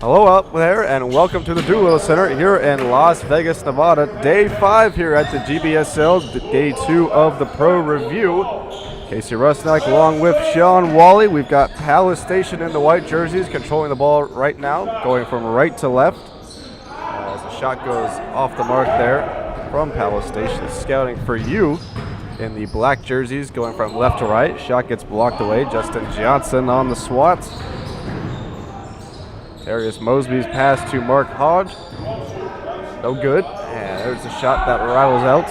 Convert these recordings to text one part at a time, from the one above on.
Hello out there and welcome to the Doolittle Center here in Las Vegas, Nevada. Day 5 here at the GBSL, day 2 of the Pro Review. Casey Rusnak along with Sean Wally. We've got Palace Station in the white jerseys controlling the ball right now, going from right to left. As the shot goes off the mark there from Palace Station. Scouting for you in the black jerseys going from left to right. Shot gets blocked away. Justin Johnson on the swat. Darius Mosby's pass to Mark Hodge. No good. And there's a shot that rattles out.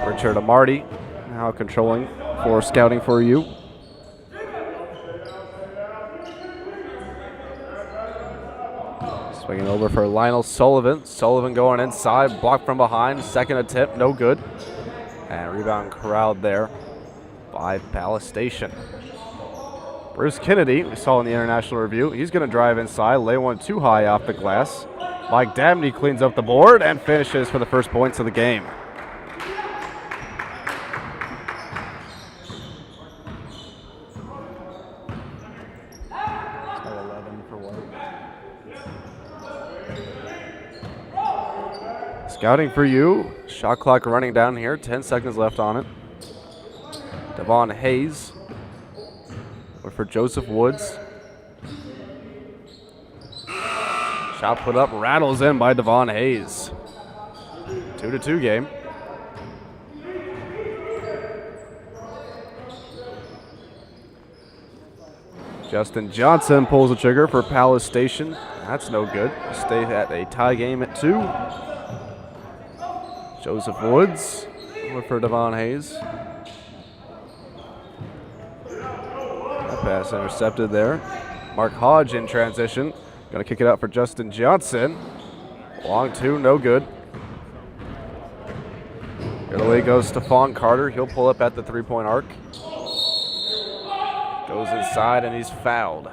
Richard Amarty now controlling for scouting for you. Swinging over for Lionel Sullivan. Sullivan going inside, blocked from behind. Second attempt, no good. And rebound corralled there by Palace Station. Bruce Kennedy, we saw in the International Review, he's going to drive inside, lay one too high off the glass. Mike Dabney cleans up the board and finishes for the first points of the game. Scouting for you, shot clock running down here, 10 seconds left on it. Devon Hayes. For Joseph Woods. Shot put up, rattles in by Devon Hayes. 2-2 game. Justin Johnson pulls the trigger for Palace Station. That's no good. Stay at a tie game at 2. Joseph Woods for Devon Hayes. Pass intercepted there. Mark Hodge in transition. Going to kick it out for Justin Johnson. Long 2, no good. Italy goes Stephon Carter. He'll pull up at the 3-point arc. Goes inside and he's fouled.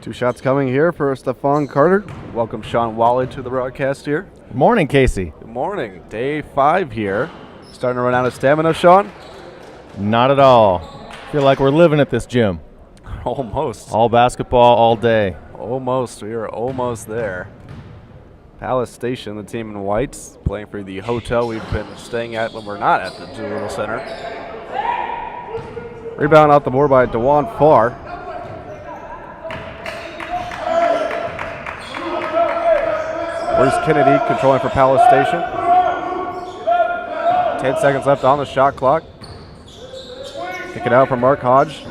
Two shots coming here for Stephon Carter. Welcome Sean Wally to the broadcast here. Good morning, Casey. Good morning. Day 5 here. Starting to run out of stamina, Sean? Not at all. Feel like we're living at this gym. Almost. All basketball, all day. Almost. We are almost there. Palace Station, the team in whites, playing for the hotel we've been staying at when we're not at the Doolittle Center. Rebound off the board by DeJuan Farr. Bruce Kennedy controlling for Palace Station. 10 seconds left on the shot clock. Kick it out for Mark Hodge.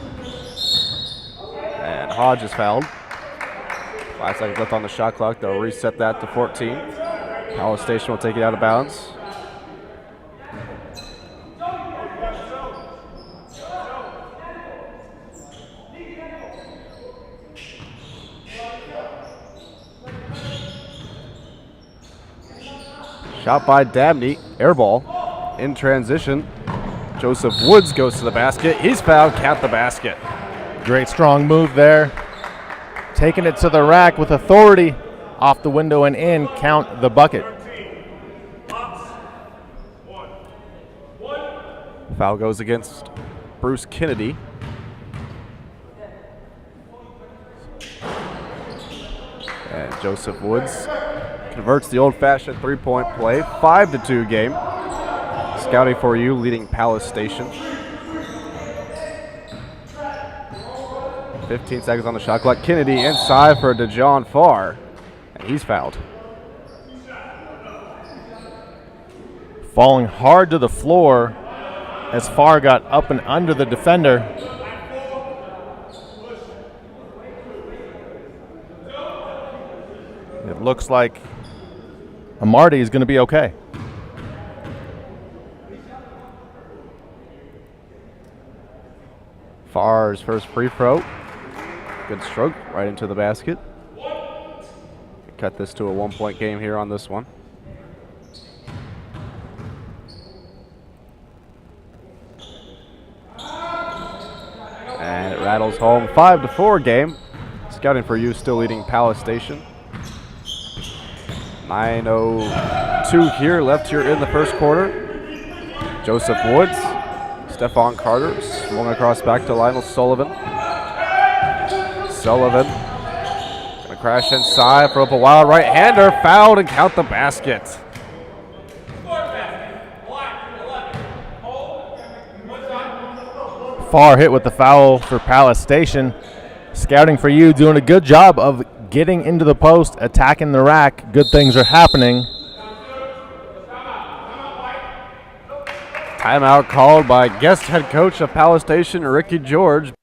And Hodge is fouled. 5 seconds left on the shot clock. They'll reset that to 14. Palace Station will take it out of bounds. Shot by Dabney, air ball, in transition. Joseph Woods goes to the basket. He's fouled, count the basket. Great strong move there. Taking it to the rack with authority. Off the window and in, count the bucket. Foul goes against Bruce Kennedy. And Joseph Woods converts the old-fashioned 3-point play. 5-2 game. Scouting for you, leading Palace Station. 15 seconds on the shot clock. Kennedy inside for DeJuan Farr, and he's fouled. Falling hard to the floor as Farr got up and under the defender. It looks like Amarty is going to be okay. Farr's first free throw. Good stroke right into the basket. Cut this to a 1-point game here on this one. rattles home 5-4 game. Scouting for you still leading Palace Station. 9:02 here left here in the first quarter. Joseph Woods, Stephon Carter swung across back to Lionel Sullivan. Sullivan gonna crash inside for up a wild right-hander, fouled and count the basket. Far hit with the foul for Palace Station. Scouting for you doing a good job of getting into the post, attacking the rack. Good things are happening. Timeout called by guest head coach of Palace Station, Ricky George.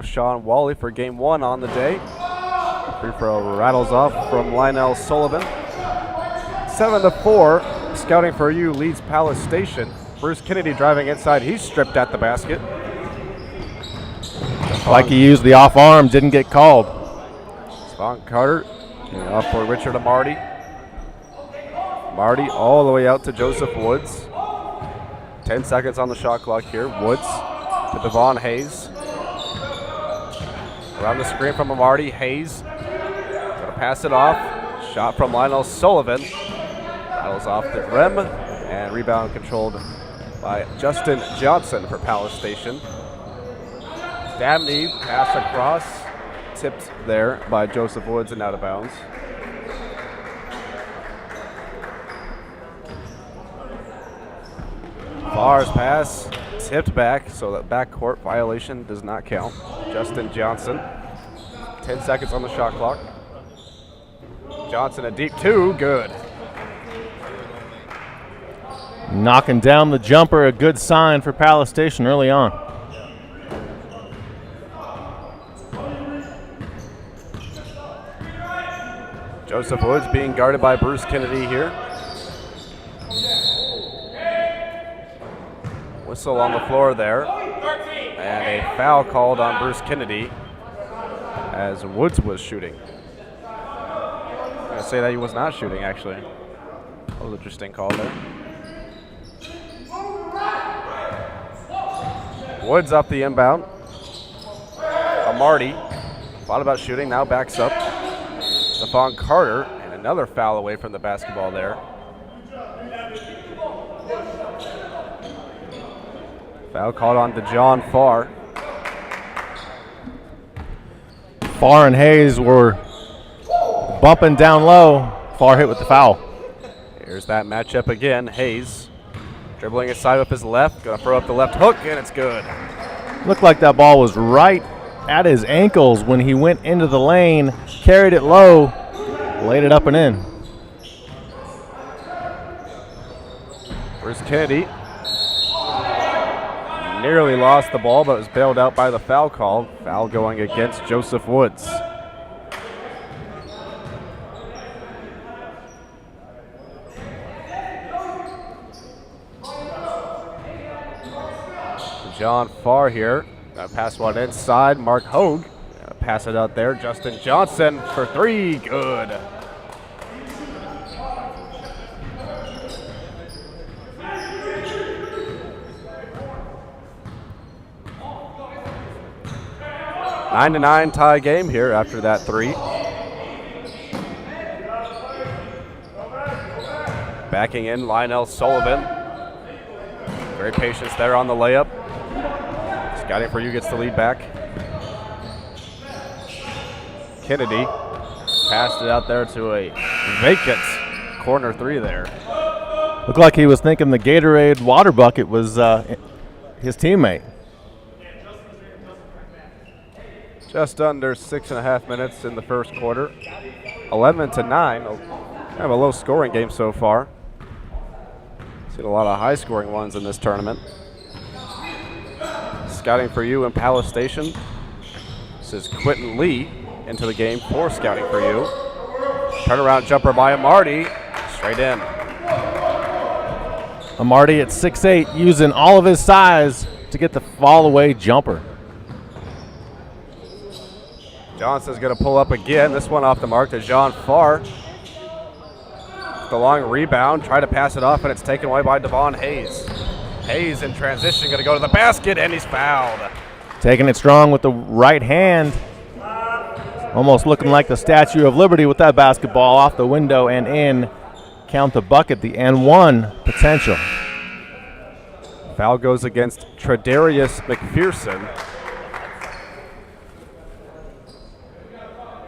Sean Wally for game one on the day. Free throw rattles off from Lionel Sullivan. 7-4. Scouting for you leads Palace Station. Bruce Kennedy driving inside. He's stripped at the basket. Like he used the off arm, didn't get called. Stephon Carter off for Richard Amarty. Marty all the way out to Joseph Woods. 10 seconds on the shot clock here. Woods to Devon Hayes. Around the screen from Amarty. Hayes gonna pass it off. Shot from Lionel Sullivan. Rattles off the rim and rebound controlled by Justin Johnson for Palace Station. Dabney pass across, tipped there by Joseph Woods and out of bounds. Farr's pass tipped back, so that backcourt violation does not count. Justin Johnson, 10 seconds on the shot clock. Johnson a deep two, good. Knocking down the jumper, a good sign for Palace Station early on. Joseph Woods being guarded by Bruce Kennedy here. Whistle on the floor there. And a foul called on Bruce Kennedy as Woods was shooting. I'm going to say that he was not shooting, actually. That was an interesting call there. Woods up the inbound. Amarty thought about shooting, now backs up. Stephon Carter, and another foul away from the basketball there. Foul called on DeJohn Farr. Farr and Hayes were bumping down low. Farr hit with the foul. Here's that matchup again. Hayes dribbling aside with his left, gonna throw up the left hook, and it's good. Looked like that ball was right at his ankles when he went into the lane, carried it low, laid it up and in. Bruce Kennedy nearly lost the ball, but was bailed out by the foul call. Foul going against Joseph Woods. John Farr here. Gonna pass one inside. Mark Hogue. Gonna pass it out there. Justin Johnson for three. Good. 9-9 tie game here after that 3. Backing in, Lionel Sullivan. Very patient there on the layup. Scouting for you gets the lead back. Kennedy passed it out there to a vacant corner 3 there. Looked like he was thinking the Gatorade water bucket was his teammate. Just under 6.5 minutes in the first quarter. 11-9. Kind of a low scoring game so far. Seen a lot of high scoring ones in this tournament. Scouting for you in Palace Station. This is Quentin Lee into the game for Scouting for you. Turnaround jumper by Amarty. Straight in. Amarty at 6'8", using all of his size to get the fall-away jumper. Johnson's going to pull up again. This one off the mark to Jean Farr. The long rebound, try to pass it off, and it's taken away by Devon Hayes. Hayes in transition, going to go to the basket, and he's fouled. Taking it strong with the right hand. Almost looking like the Statue of Liberty with that basketball off the window and in. Count the bucket, the N1 potential. Foul goes against Tredarius McPherson.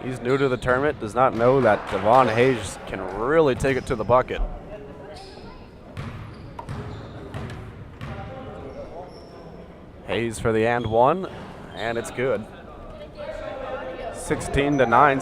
He's new to the tournament, does not know that Devon Hayes can really take it to the bucket. Hayes for the and 1, and it's good. 16-9.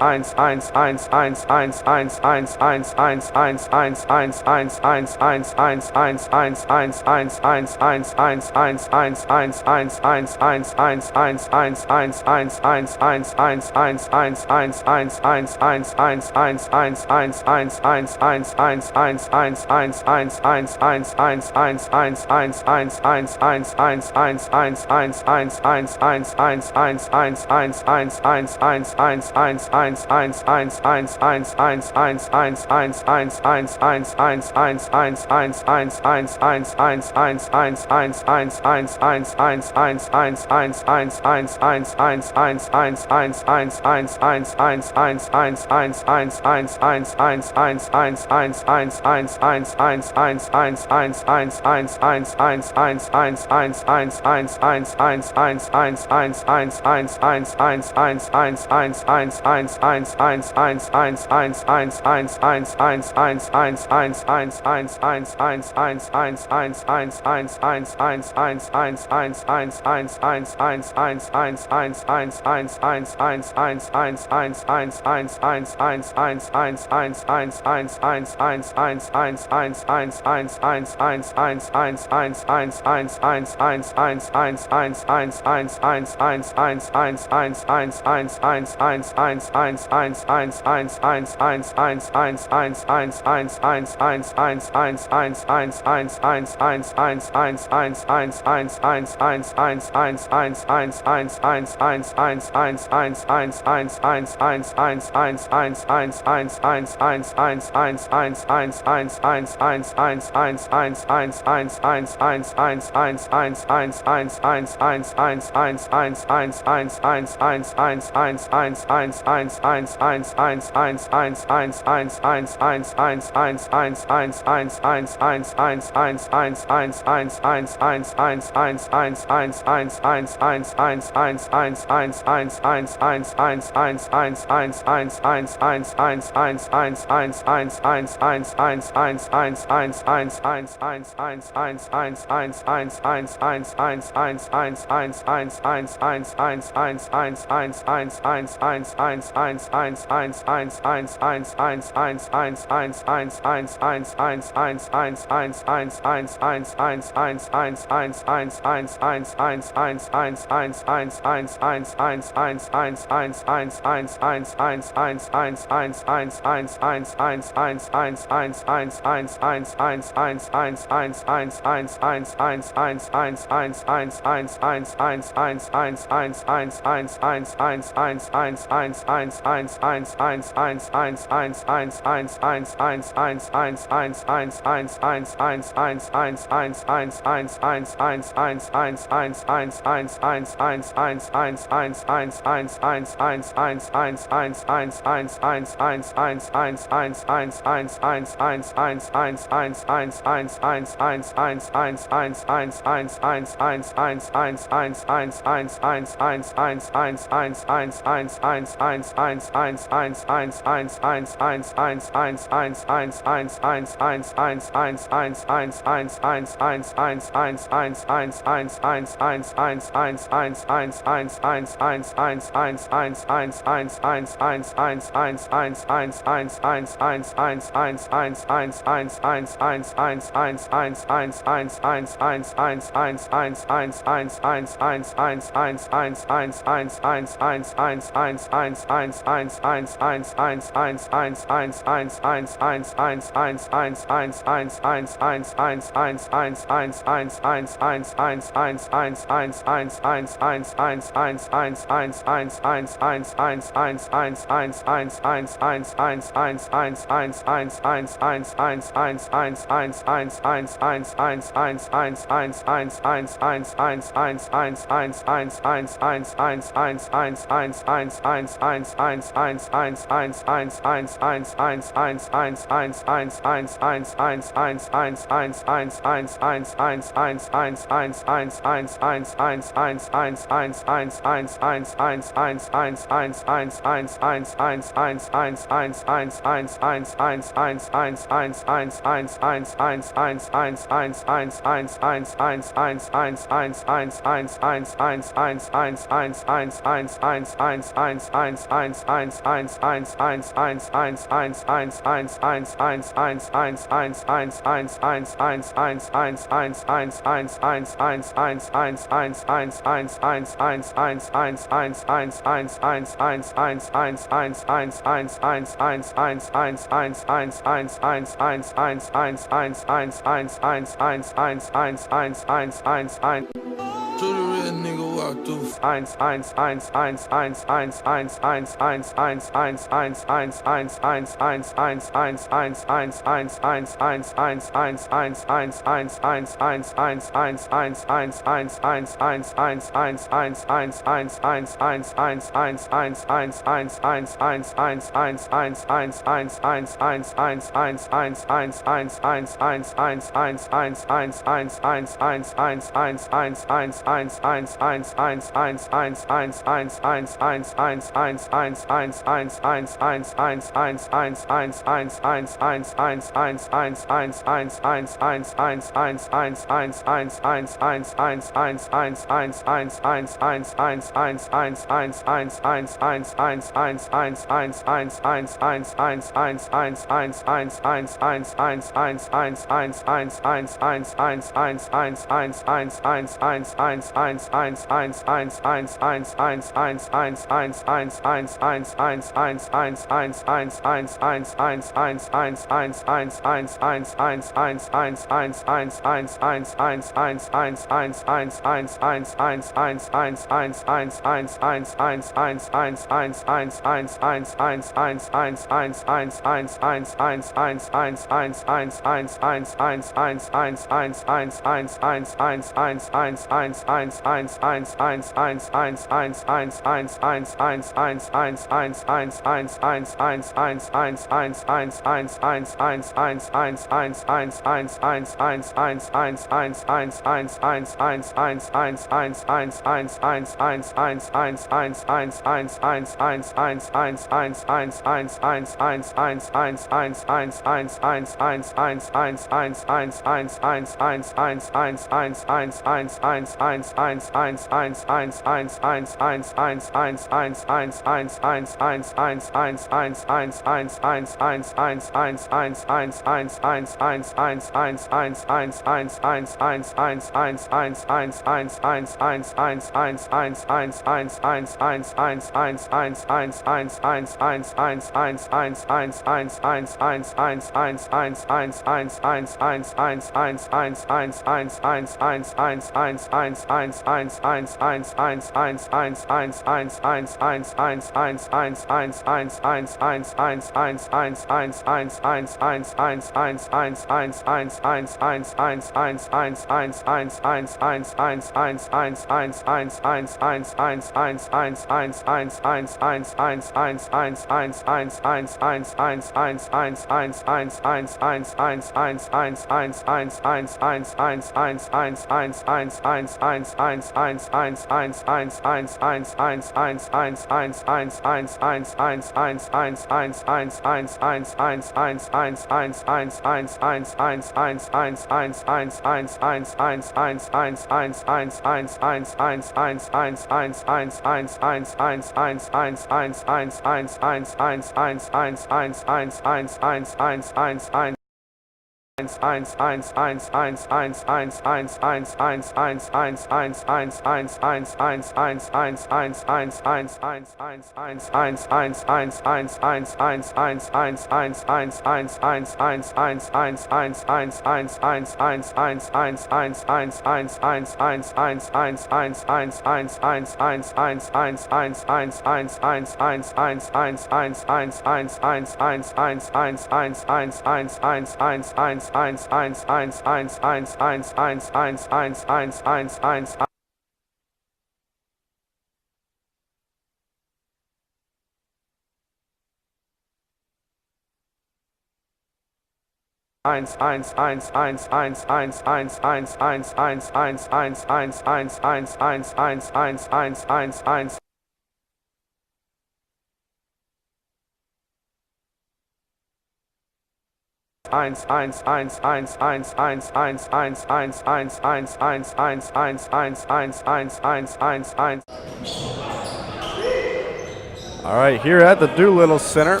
All right, here at the Doolittle Center,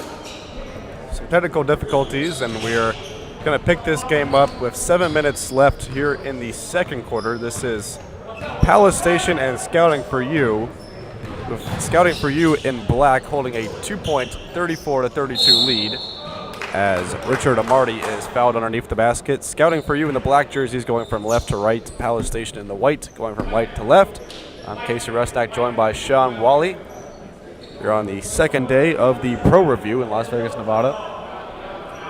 some technical difficulties, and we're going to pick this game up with 7 minutes left here in the second quarter. This is Palace Station and Scouting for You, with Scouting for You in black holding a 2-point 34-32 lead as Richard Amarty is fouled underneath the basket. Scouting for You in the black jerseys going from left to right. Palace Station in the white going from right to left. I'm Casey Rusnak, joined by Sean Wally. You're on the second day of the Pro Review in Las Vegas, Nevada.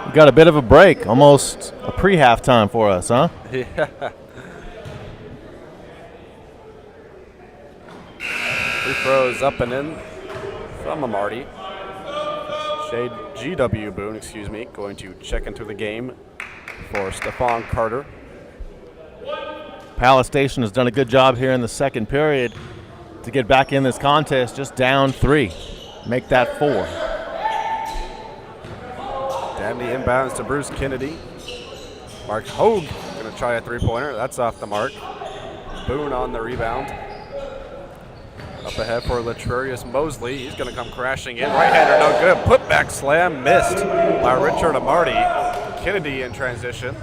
We got a bit of a break, almost a pre-halftime for us, huh? Yeah. Free throws up and in from Amarty. G.W. Boone, going to check into the game for Stephon Carter. Palace Station has done a good job here in the second period to get back in this contest, just down 3. Make that 4. Dabney inbounds to Bruce Kennedy. Mark Hogue going to try a three-pointer. That's off the mark. Boone on the rebound. Up ahead for Latrarius Mosley. He's going to come crashing in. Right-hander, no good. Putback slam missed by Richard Amarty. Kennedy in transition.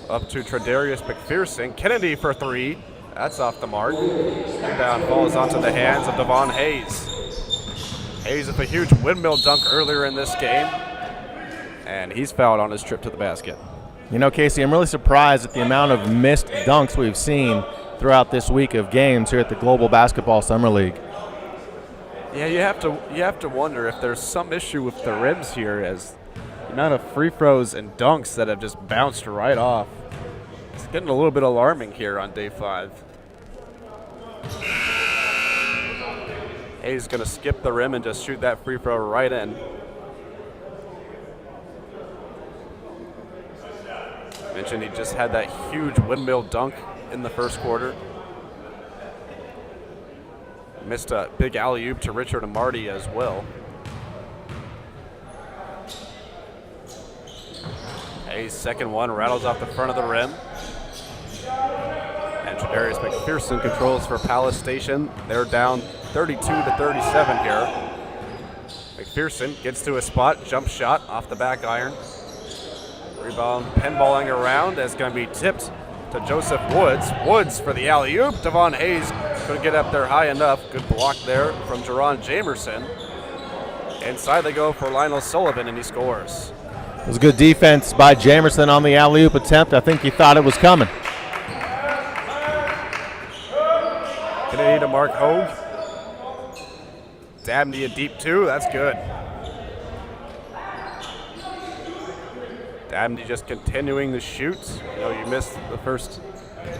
Up to Tredarius McPherson. Kennedy for 3. That's off the mark. Rebound falls onto the hands of Devon Hayes. Hayes with a huge windmill dunk earlier in this game. And he's fouled on his trip to the basket. You know, Casey, I'm really surprised at the amount of missed dunks we've seen throughout this week of games here at the Global Basketball Summer League. Yeah, you have to wonder if there's some issue with the rims here, as the amount of free throws and dunks that have just bounced right off. It's getting a little bit alarming here on day 5. Hayes going to skip the rim and just shoot that free throw right in. Mentioned he just had that huge windmill dunk in the first quarter. Missed a big alley-oop to Richard and Marty as well. Hayes' second one rattles off the front of the rim. And Tredarius McPherson controls for Palace Station. They're down 32-37 here. McPherson gets to a spot, jump shot off the back iron. Rebound pinballing around. That's going to be tipped to Joseph Woods. Woods for the alley-oop. Devon Hayes couldn't get up there high enough. Good block there from Jerron Jamerson. Inside they go for Lionel Sullivan, and he scores. It was good defense by Jamerson on the alley-oop attempt. I think he thought it was coming. Kennedy to Mark Hogue. Dabney a deep two. That's good. Dabney just continuing to shoot. You know, you missed the first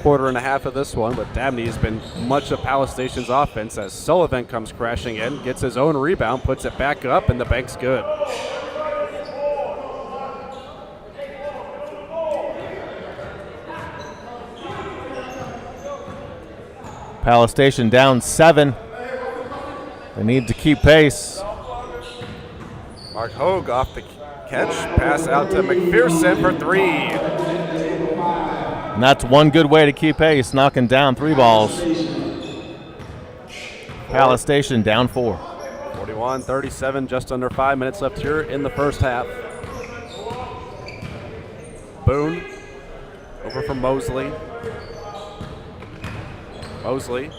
quarter and a half of this one, but Dabney has been much of Palace Station's offense as Sullivan comes crashing in, gets his own rebound, puts it back up, and the bank's good. Palace Station down 7. They need to keep pace. Mark Hogue off the catch, pass out to McPherson for 3. And that's one good way to keep pace, knocking down 3 balls. Palace Station down 4. 41-37, just under 5 minutes left here in the first half. Boone over from Mosley. Mosley.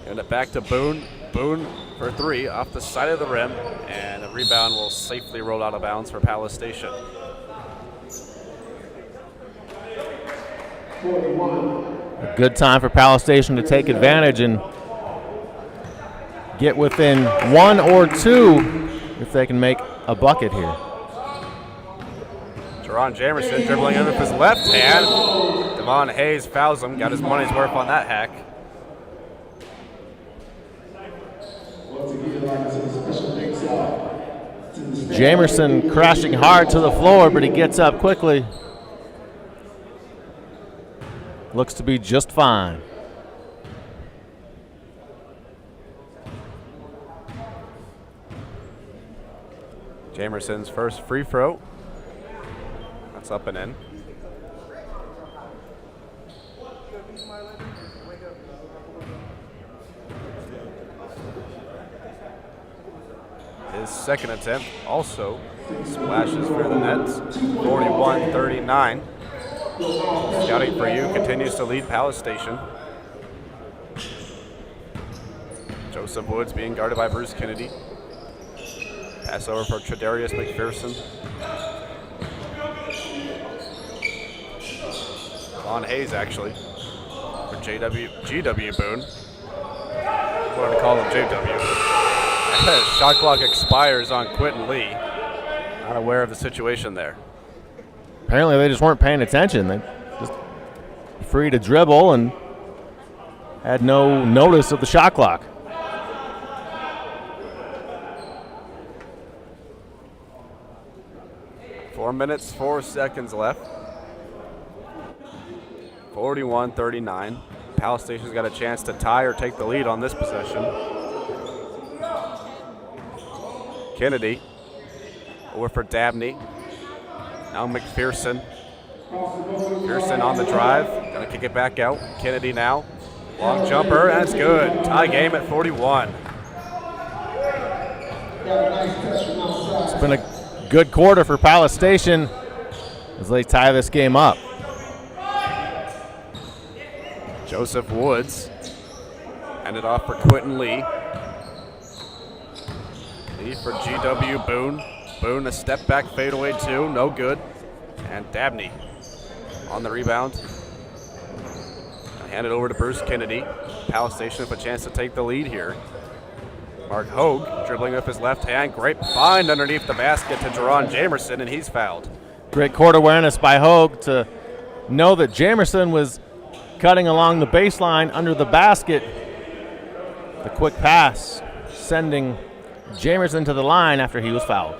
And it back to Boone. Boone for 3 off the side of the rim, and the rebound will safely roll out of bounds for Palace Station. A good time for Palace Station to take advantage and get within 1 or 2 if they can make a bucket here. Jerron Jamerson dribbling in with his left hand. Devon Hayes fouls him, got his money's worth on that hack. Jamerson crashing hard to the floor, but he gets up quickly. Looks to be just fine. Jamerson's first free throw. That's up and in. His second attempt also splashes through the nets. 41-39. Scouting for you continues to lead Palace Station. Joseph Woods being guarded by Bruce Kennedy. Pass over for Tredarius McPherson. On Hayes, actually, for GW Boone. We're going to call him JW. Shot clock expires on Quentin Lee. Not aware of the situation there. Apparently they just weren't paying attention. They just free to dribble and had no notice of the shot clock. Four minutes, 4 seconds left. 41-39. Palace Station's got a chance to tie or take the lead on this possession. Kennedy over for Dabney. Now McPherson. McPherson on the drive. Gonna kick it back out. Kennedy now. Long jumper, and it's good. Tie game at 41. It's been a good quarter for Palace Station as they tie this game up. Joseph Woods. Handed off for Quentin Lee. Lee for GW Boone. Boone a step back fadeaway two, no good. And Dabney on the rebound. Hand it over to Bruce Kennedy. Palace Station with a chance to take the lead here. Mark Hogue dribbling with his left hand. Great find underneath the basket to Jerron Jamerson, and he's fouled. Great court awareness by Hogue to know that Jamerson was cutting along the baseline under the basket. The quick pass sending Jamerson to the line after he was fouled.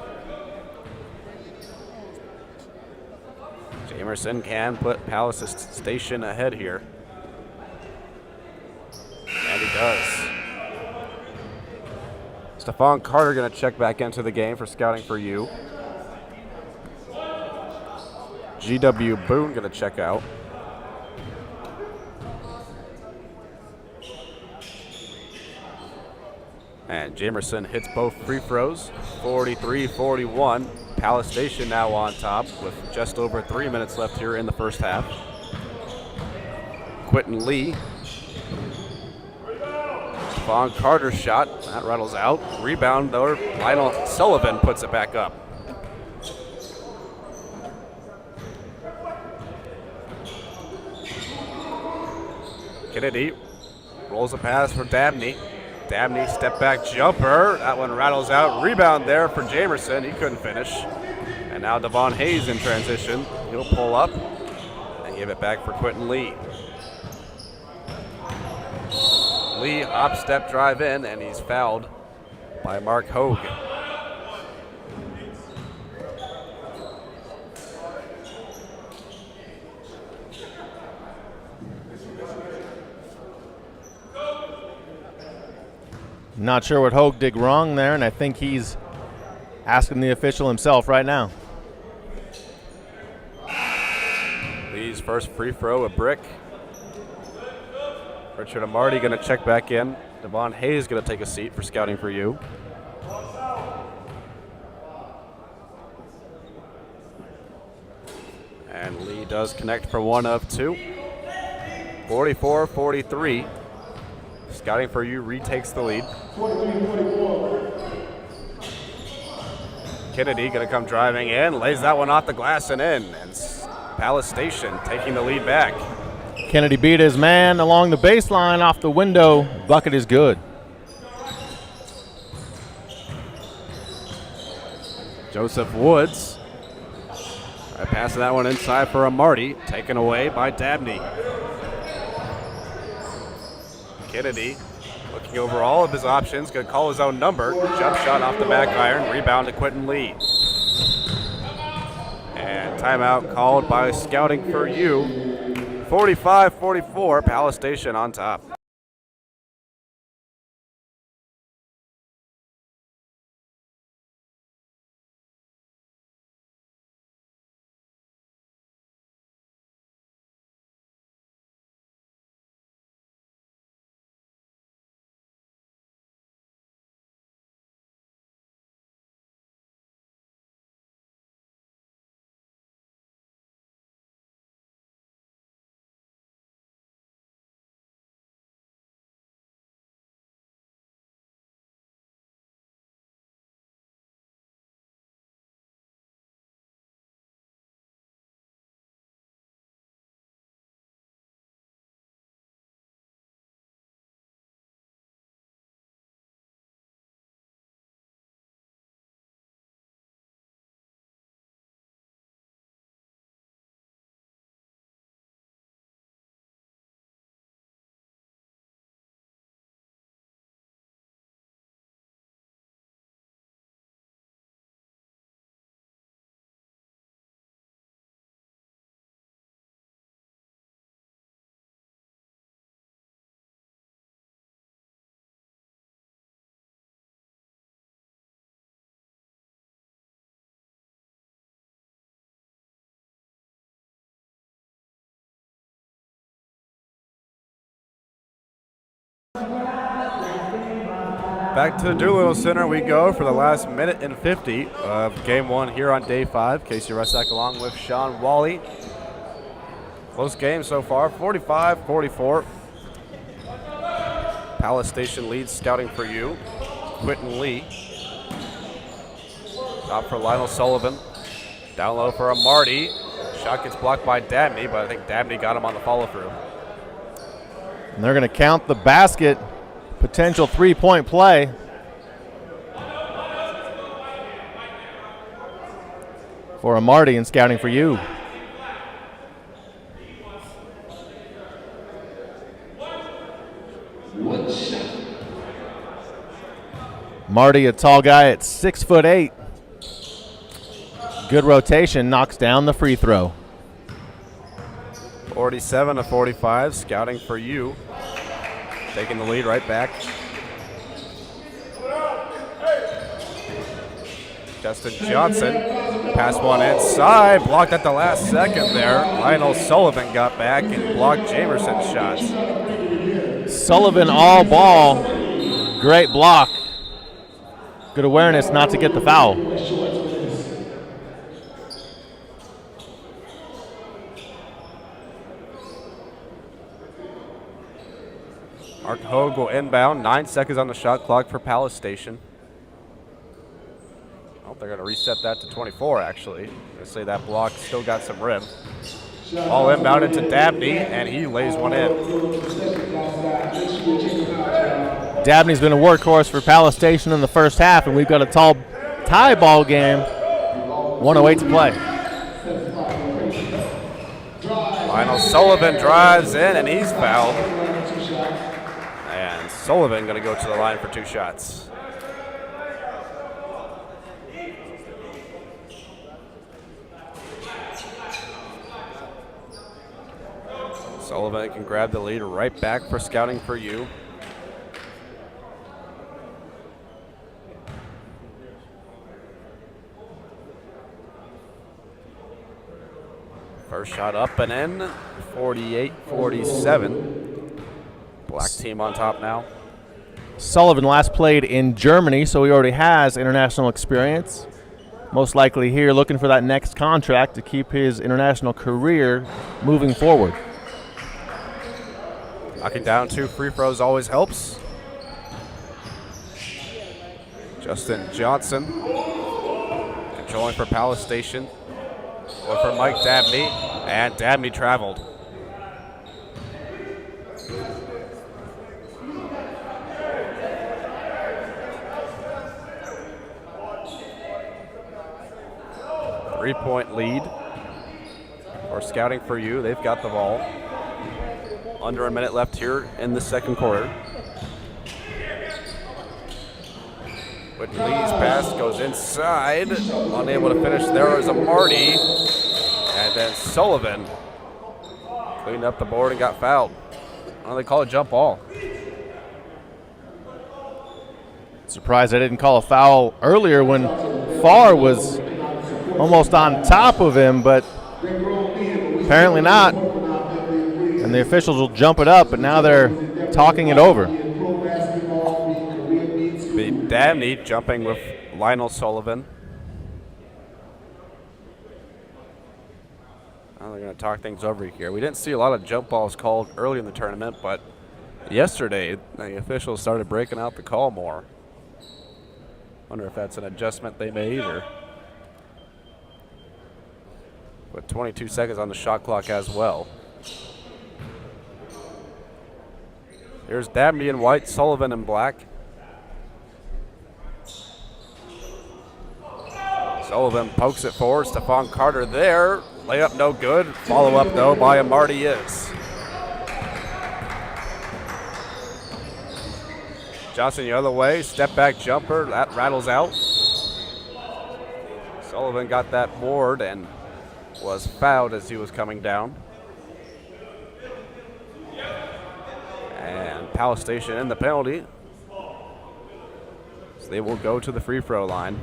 Jamerson can put Palace Station ahead here. And he does. Stephon Carter going to check back into the game for scouting for you. GW Boone going to check out. And Jamerson hits both free throws, 43-41. Palace Station now on top with just over 3 minutes left here in the first half. Quentin Lee. Stephon Carter's shot, that rattles out. Rebound, though, Lionel Sullivan puts it back up. Kennedy rolls a pass for Dabney. Dabney step back jumper. That one rattles out. Rebound there for Jamerson. He couldn't finish. And now Devon Hayes in transition. He'll pull up and give it back for Quentin Lee. Lee hop step drive in, and he's fouled by Mark Hogue. Not sure what Hogue did wrong there, and I think he's asking the official himself right now. Lee's first free throw, a brick. Richard Amarty going to check back in. Devon Hayes going to take a seat for scouting for you. And Lee does connect for one of two. 44-43. Scouting for you retakes the lead. Kennedy going to come driving in, lays that one off the glass and in. And Palace Station taking the lead back. Kennedy beat his man along the baseline off the window. Bucket is good. Joseph Woods. Passing that one inside for Amarty. Taken away by Dabney. Kennedy looking over all of his options. Going to call his own number. Jump shot off the back iron. Rebound to Quentin Lee. And timeout called by scouting for you. 45-44, Palace Station on top. Back to the Doolittle Center we go for the last minute and 50 of game one here on day 5. Casey Rusak along with Sean Wally. Close game so far, 45-44. Palace Station leads scouting for you. Quentin Lee. Top for Lionel Sullivan. Down low for Amarty. Shot gets blocked by Dabney, but I think Dabney got him on the follow-through. And they're going to count the basket. Potential three-point play. For Amarty and scouting for you. Marty, a tall guy at 6'8". Good rotation, knocks down the free throw. 47-45, scouting for you. Taking the lead right back. Justin Johnson, pass one inside, blocked at the last second there. Lionel Sullivan got back and blocked Jamerson's shots. Sullivan all ball, great block. Good awareness not to get the foul. Mark Hogue will inbound, 9 seconds on the shot clock for Palace Station. Oh, they're going to reset that to 24, actually. They say that block still got some rim. Ball inbounded to Dabney, and he lays one in. Dabney's been a workhorse for Palace Station in the first half, and we've got a tall tie ball game. 1:08 to play. Lionel Sullivan drives in, and he's fouled. And Sullivan going to go to the line for 2 shots. Sullivan can grab the lead right back for scouting for you. First shot up and in, 48-47. Black team on top now. Sullivan last played in Germany, so he already has international experience. Most likely here looking for that next contract to keep his international career moving forward. Knocking down 2 free throws always helps. Justin Johnson controlling for Palace Station. One for Mike Dabney, and Dabney traveled. Three-point lead for scouting for you. They've got the ball. Under a minute left here in the second quarter. Whitney's pass goes inside. Unable to finish there is a Marty. And then Sullivan cleaned up the board and got fouled. Why don't they call it jump ball? Surprised I didn't call a foul earlier when Farr was almost on top of him, but apparently not. And the officials will jump it up, but now they're talking it over. Dabney jumping with Lionel Sullivan. Now they're going to talk things over here. We didn't see a lot of jump balls called early in the tournament, but yesterday the officials started breaking out the call more. Wonder if that's an adjustment they made, or with 22 seconds on the shot clock as well. Here's Dabney in white, Sullivan in black. Sullivan pokes it forward. Stephon Carter there. Layup no good. Follow up though by Amarty is. Johnson the other way. Step back jumper. That rattles out. Sullivan got that board and was fouled as he was coming down. And Palace Station in the penalty. So they will go to the free throw line.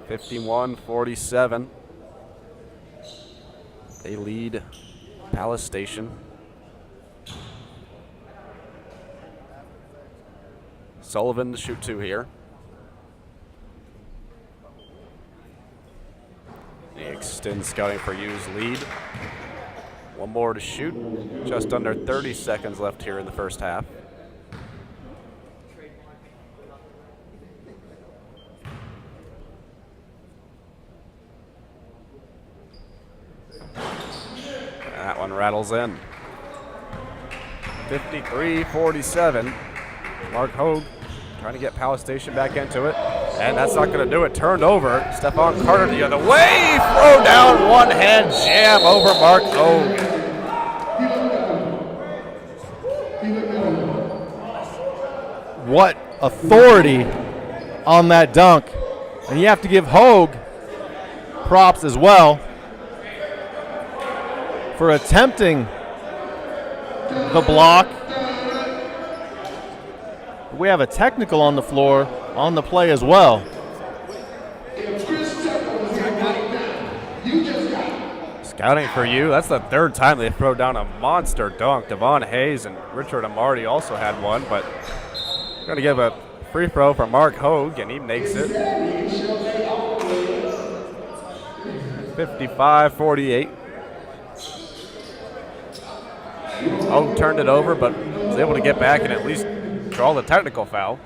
(51-47). They lead Palace Station. Sullivan to shoot 2 here. He extends scouting for U's lead. One more to shoot. Just under 30 seconds left here in the first half. That one rattles in. 53-47. Mark Hogue trying to get Palace Station back into it. And that's not going to do it. Turned over. Stephon Carter the other way. Throw down, one-hand jam over Mark Hogue. what authority on that dunk. And you have to give Hogue props as well for attempting the block. We have a technical on the floor on the play as well. Scouting for you. That's the third time they throw down a monster dunk. Devon Hayes and Richard Amarty also had one, but going to give a free throw for Mark Hogue, and he makes it. 55-48. Hogue turned it over, but was able to get back and at least draw the technical foul.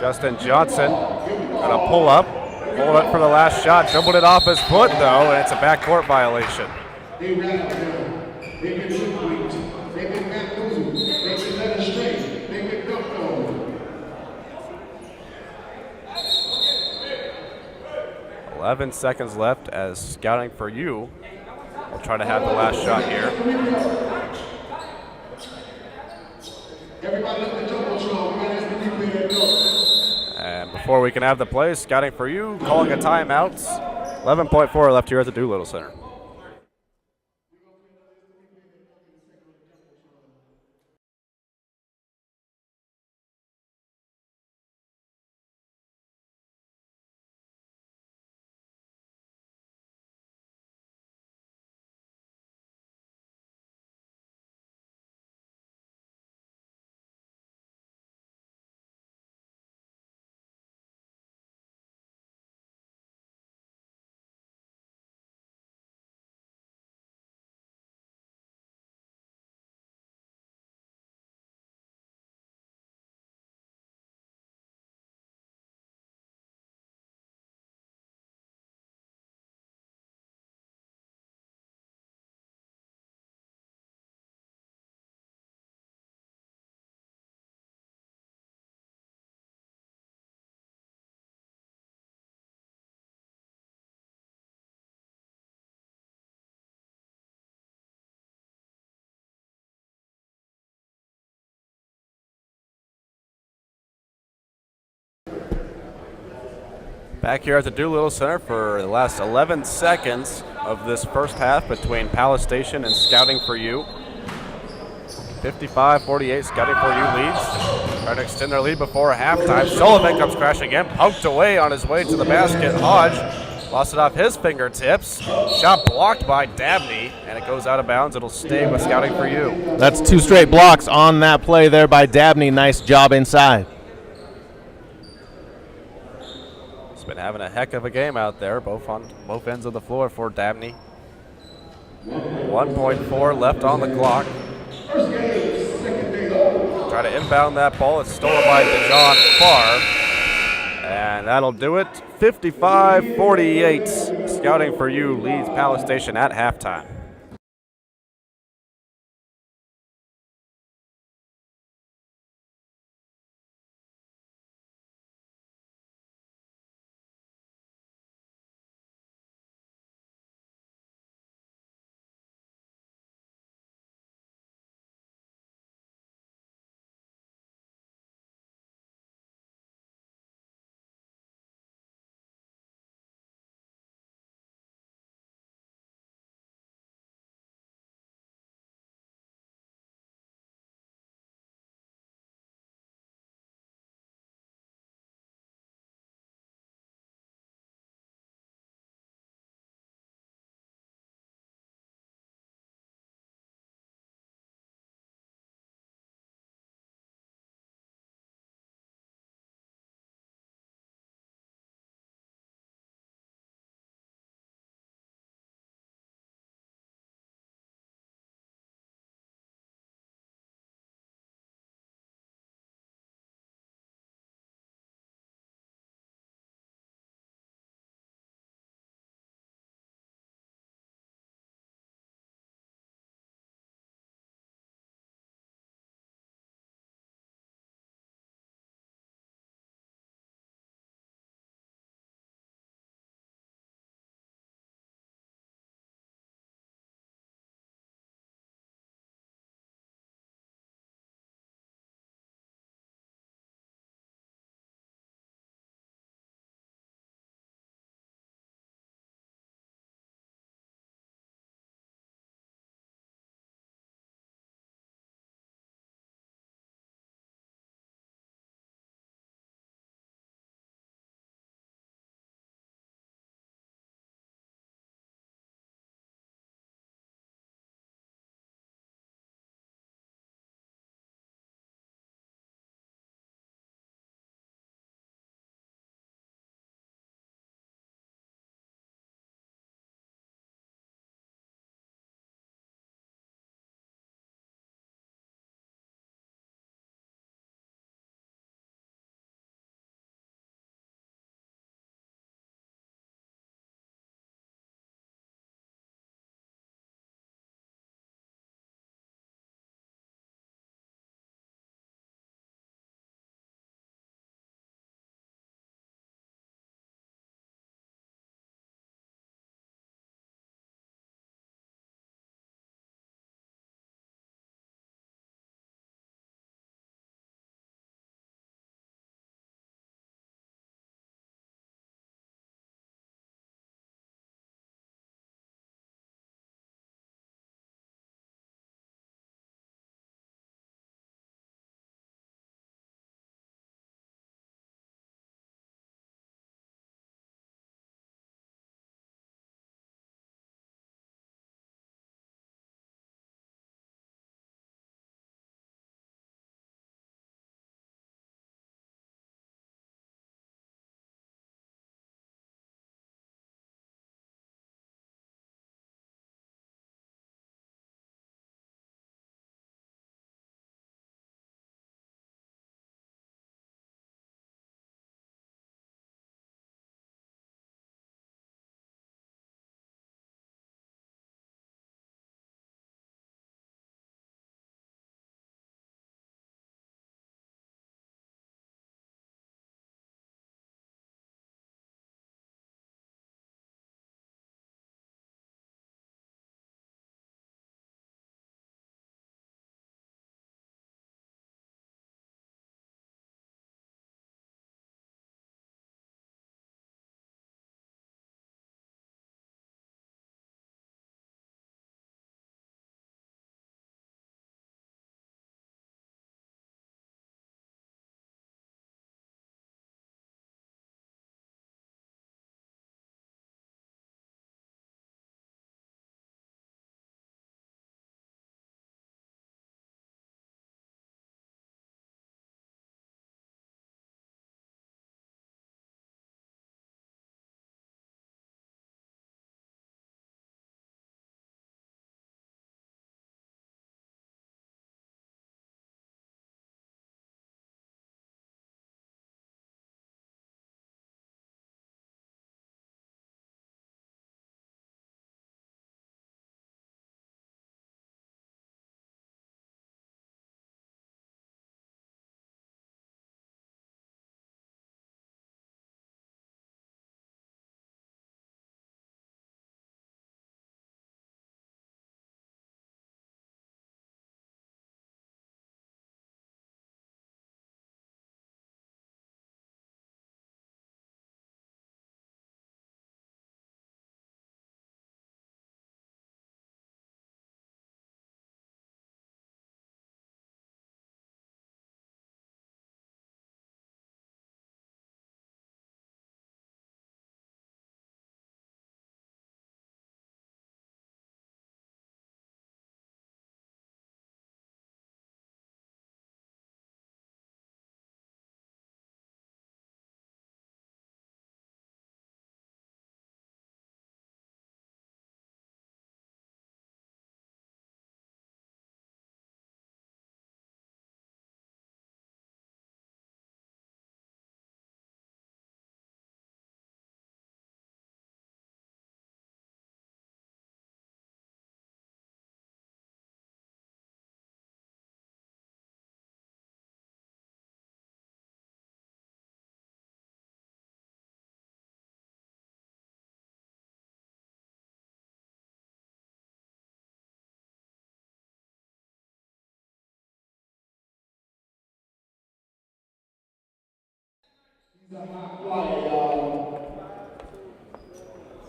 Justin Johnson gonna pull up for the last shot, dribbled it off his foot though, and it's a backcourt violation. 11 seconds left as Scouting for you will try to have the last shot here. And before we can have the play, Scouting for you calling a timeout. 11.4 left here at the Doolittle Center. Back here at the Doolittle Center for the last 11 seconds of this first half between Palace Station and Scouting for You. 55-48, Scouting for You leads. Trying to extend their lead before halftime. Sullivan comes crashing in, poked away on his way to the basket. Hodge lost it off his fingertips. Shot blocked by Dabney, and it goes out of bounds. It'll stay with Scouting for You. That's 2 straight blocks on that play there by Dabney. Nice job inside. Been having a heck of a game out there, both on both ends of the floor for Dabney. 1.4 left on the clock. Try to inbound that ball. It's stolen by DeJohn Farr. And that'll do it. 55-48. Scouting for You leads Palace Station at halftime.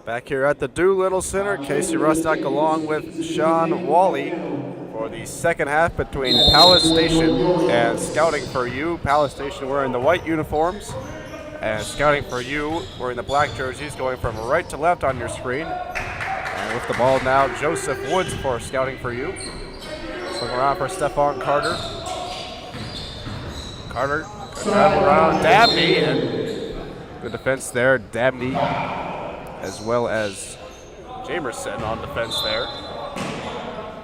Back here at the Doolittle Center, Casey Rusnak along with Sean Wally for the second half between Palace Station and Scouting for You. Palace Station wearing the white uniforms, and Scouting for You wearing the black jerseys, going from right to left on your screen. And with the ball now, Joseph Woods for Scouting for You. Swing around for Stephon Carter. Carter travel around Dabney, and good defense there. Dabney as well as Jamerson on defense there.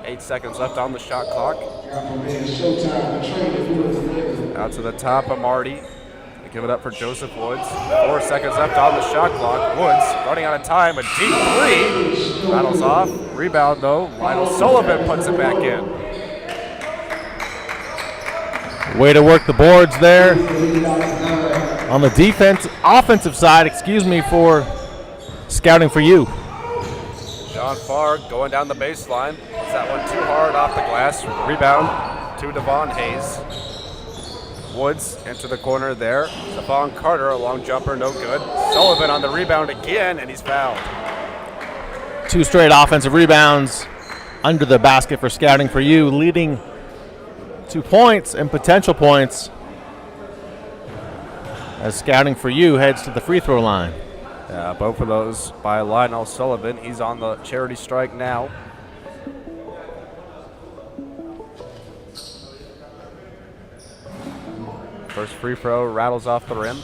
8 seconds left on the shot clock. Out to the top of Marty. They give it up for Joseph Woods. 4 seconds left on the shot clock. Woods running out of time. A deep three. Rattles off. Rebound though. Lionel Sullivan puts it back in. Way to work the boards there. On the offensive side, for Scouting for You. John Farr going down the baseline. Is that one too hard off the glass? Rebound to Devon Hayes. Woods into the corner there. Stephon Carter, a long jumper, no good. Sullivan on the rebound again, and he's fouled. 2 straight offensive rebounds under the basket for Scouting for You, leading to points and potential points as Scouting for You heads to the free throw line. Both of those by Lionel Sullivan. He's on the charity strike now. First free throw rattles off the rim.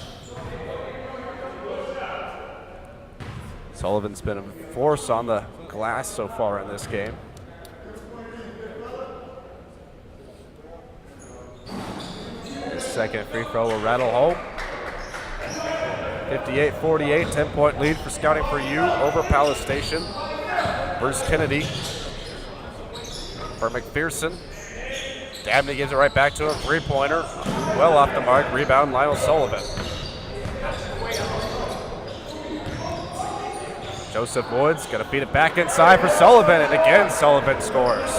Sullivan's been a force on the glass so far in this game. His second free throw will rattle home. 58-48, 10-point lead for Scouting for You over Palace Station. Bruce Kennedy for McPherson. Dabney gives it right back to him. Three-pointer, well off the mark. Rebound, Lionel Sullivan. Joseph Woods gonna feed it back inside for Sullivan, and again Sullivan scores.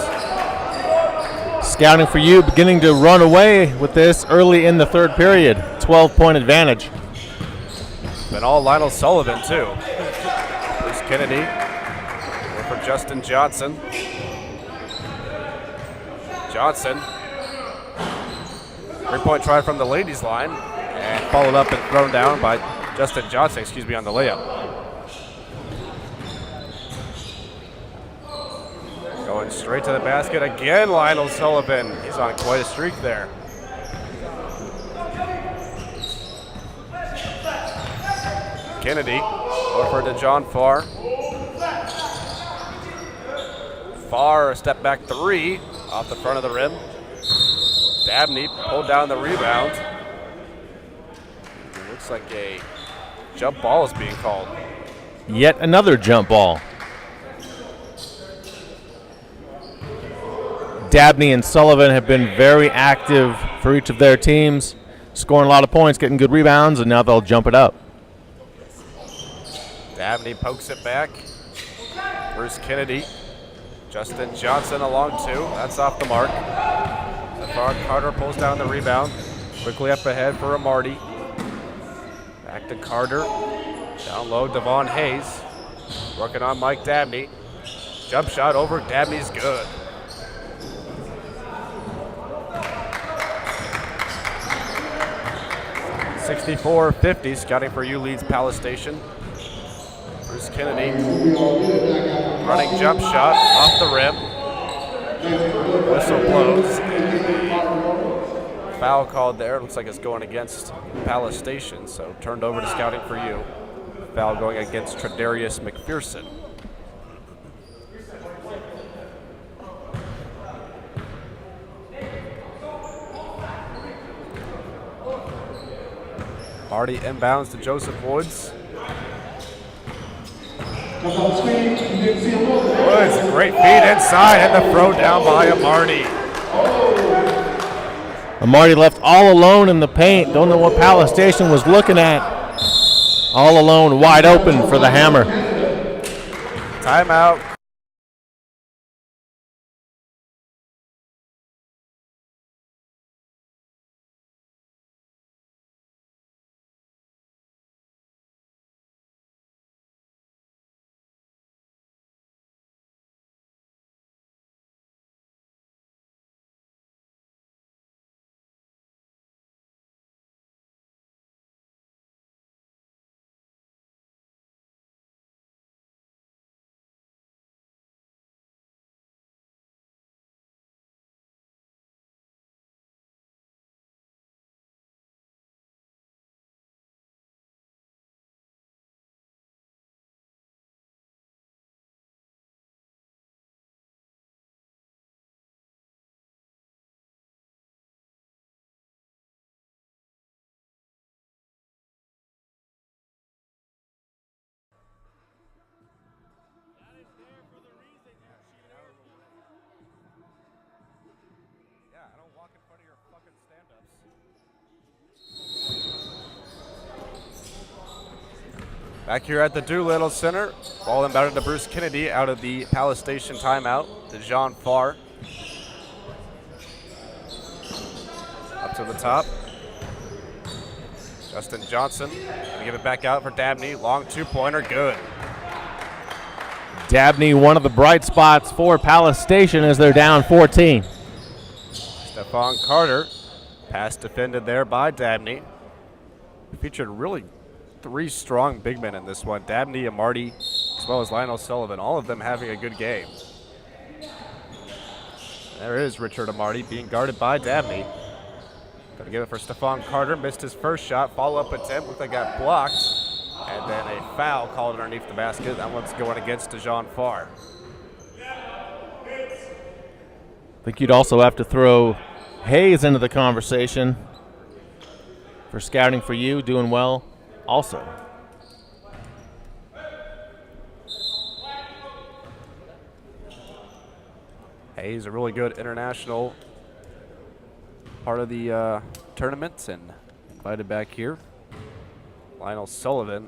Scouting for You beginning to run away with this early in the third period. 12-point advantage. Been all Lionel Sullivan too. Bruce Kennedy for Justin Johnson. Johnson, three-point try from the ladies' line, and followed up and thrown down by Justin Johnson, on the layup. Going straight to the basket again, Lionel Sullivan. He's on quite a streak there. Kennedy over to John Farr. Farr, a step back three off the front of the rim. Dabney pulled down the rebound. It looks like a jump ball is being called. Yet another jump ball. Dabney and Sullivan have been very active for each of their teams, scoring a lot of points, getting good rebounds, and now they'll jump it up. Dabney pokes it back. Bruce Kennedy. Justin Johnson along two. That's off the mark. Stephon Carter pulls down the rebound. Quickly up ahead for Amarty. Back to Carter. Down low, Devon Hayes. Working on Mike Dabney. Jump shot over. Dabney's good. (64-50). Scouting for You leads Palace Station. Bruce Kennedy, running jump shot off the rim. Whistle blows. Foul called there. Looks like it's going against Palace Station, so turned over to Scouting for You. Foul going against Tredarius McPherson. Marty inbounds to Joseph Woods. Woods, a great feed inside, and the throw down by Amarty. Amarty left all alone in the paint. Don't know what Palace Station was looking at. All alone, wide open for the hammer. Timeout. Back here at the Doolittle Center, ball inbounded to Bruce Kennedy out of the Palace Station timeout to Jean Farr. Up to the top. Justin Johnson gonna give it back out for Dabney. Long two-pointer, good. Dabney, one of the bright spots for Palace Station as they're down 14. Stephon Carter, pass defended there by Dabney. Featured really 3 strong big men in this one. Dabney, Amarty, as well as Lionel Sullivan, all of them having a good game. There is Richard Amarty being guarded by Dabney. Gonna give it for Stephon Carter, missed his first shot, follow-up attempt, looked like got blocked, and then a foul called underneath the basket. That one's going against Jean Farr. I think you'd also have to throw Hayes into the conversation for scouting for you, doing well also. Hayes, a really good international part of the tournament and invited back here. Lionel Sullivan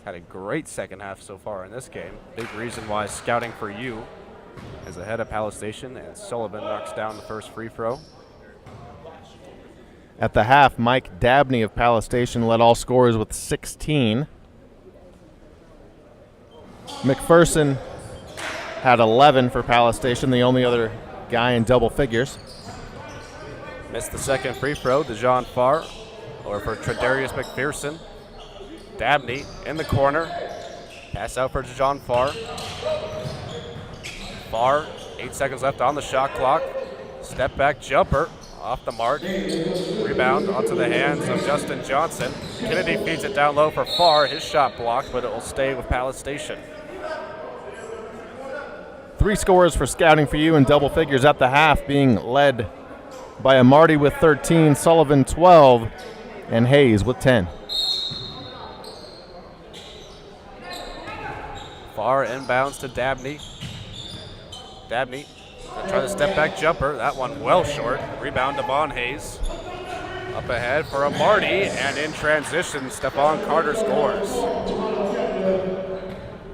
had a great second half so far in this game. Big reason why scouting for you is ahead of Palace Station, and Sullivan knocks down the first free throw. At the half, Mike Dabney of Palace Station led all scorers with 16. McPherson had 11 for Palace Station, the only other guy in double figures. Missed the second free throw to Jean Farr, or for Tredarius McPherson. Dabney in the corner. Pass out for Jean Farr. Farr, 8 seconds left on the shot clock. Step back jumper off the mark. Rebound onto the hands of Justin Johnson. Kennedy feeds it down low for Farr. His shot blocked, but it will stay with Palace Station. 3 scorers for scouting for you in double figures at the half, being led by Amarty with 13, Sullivan 12, and Hayes with 10. Farr inbounds to Dabney. Dabney gonna try the step back jumper. That one well short. Rebound to Von Hayes. Up ahead for Amarty, and in transition, Stephon Carter scores.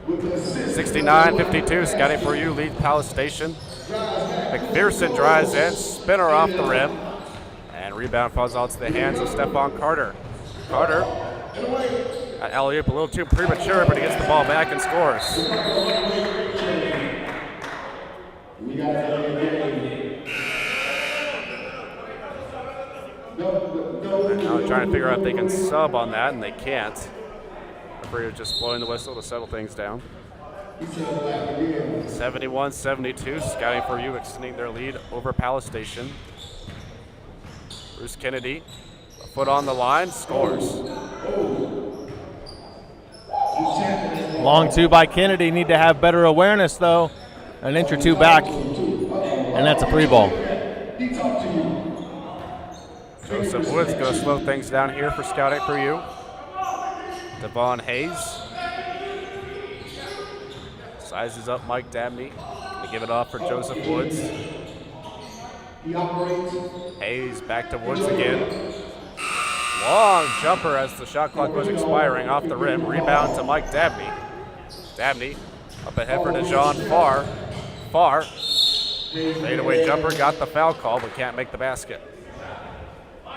69-52, scouting for you, lead Palace Station. McPherson drives in, spinner off the rim, and rebound falls out to the hands of Stephon Carter. Carter, at alley-oop a little too premature, but he gets the ball back and scores. And now trying to figure out if they can sub on that, and they can't. Referee is just blowing the whistle to settle things down. 71-72, scouting for you, extending their lead over Palace Station. Bruce Kennedy, a foot on the line, scores. Long two by Kennedy. Need to have better awareness, though. An inch or two back, and that's a free ball. Joseph Woods going to slow things down here for scouting for you. Devon Hayes. Sizes up Mike Dabney to give it off for Joseph Woods. Hayes back to Woods again. Long jumper as the shot clock was expiring off the rim. Rebound to Mike Dabney. Dabney up ahead for Jean Farr. Farr, fadeaway jumper, got the foul call, but can't make the basket. You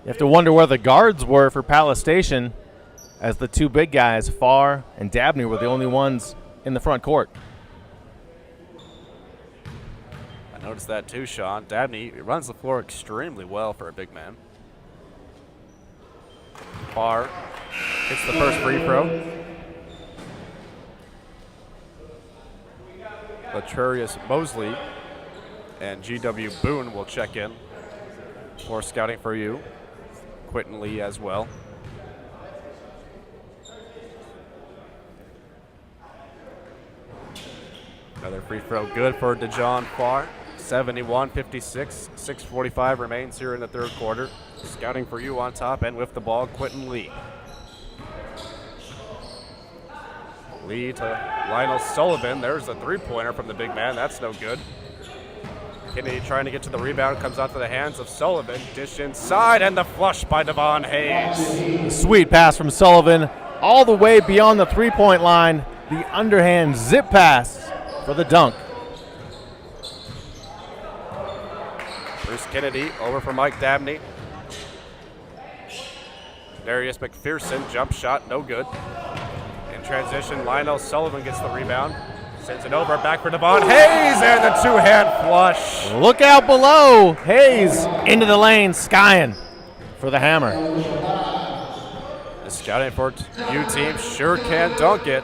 have to wonder where the guards were for Palace Station, as the 2 big guys, Farr and Dabney, were the only ones in the front court. I noticed that too, Sean. Dabney runs the floor extremely well for a big man. Farr hits the first free throw. Latrarius Mosley and G.W. Boone will check in for scouting for you. Quentin Lee as well. Another free throw good for DeJohn Farr. 71-56, 6:45 remains here in the third quarter. Scouting for you on top, and with the ball, Quentin Lee. Lee to Lionel Sullivan. There's a three-pointer from the big man. That's no good. Kennedy trying to get to the rebound, comes out to the hands of Sullivan. Dish inside, and the flush by Devon Hayes. Sweet pass from Sullivan all the way beyond the three-point line. The underhand zip pass for the dunk. Bruce Kennedy over for Mike Dabney. Darius McPherson, jump shot, no good. In transition, Lionel Sullivan gets the rebound. Sends it over, back for Devon Hayes, and the two-hand flush. Look out below. Hayes into the lane, skying for the hammer. The scouting for U team sure can dunk it.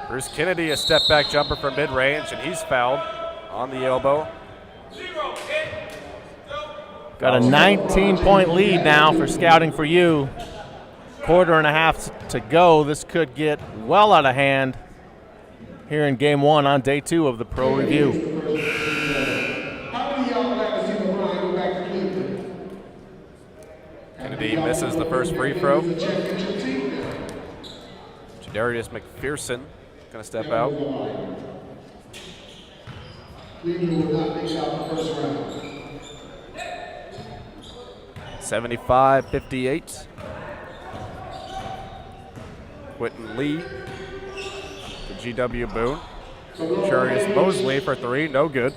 Bruce Kennedy, a step-back jumper from mid-range, and he's fouled on the elbow. Got a 19-point lead now for scouting for you. Quarter and a half to go. This could get well out of hand here in game one on day 2 of the Pro Review. Kennedy misses the first free throw. Darius McPherson going to step out. 75-58. Quentin Lee to GW Boone. Charius Mosley for 3, no good.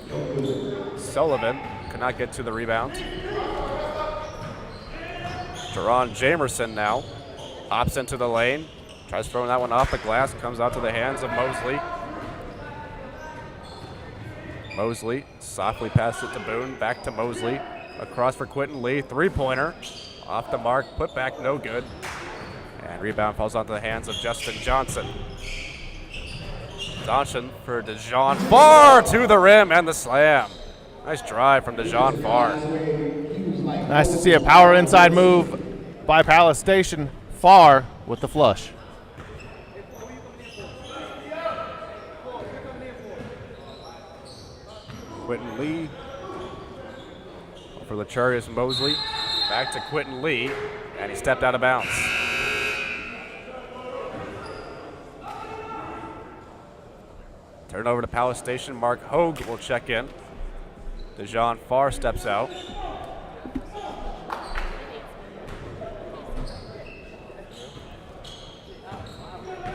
Sullivan could not get to the rebound. Teron Jamerson now hops into the lane, tries throwing that one off the glass, comes out to the hands of Mosley. Mosley softly passed it to Boone, back to Mosley. Across for Quentin Lee, three-pointer. Off the mark, put back, no good. And rebound falls onto the hands of Justin Johnson. Johnson for DeJohn Farr to the rim and the slam. Nice drive from DeJohn Farr. Nice to see a power inside move by Palace Station. Farr with the flush. Quentin Lee for Lacharius Mosley. Back to Quentin Lee, and he stepped out of bounds. Turn over to Palace Station. Mark Hogue will check in. DeJohn Farr steps out.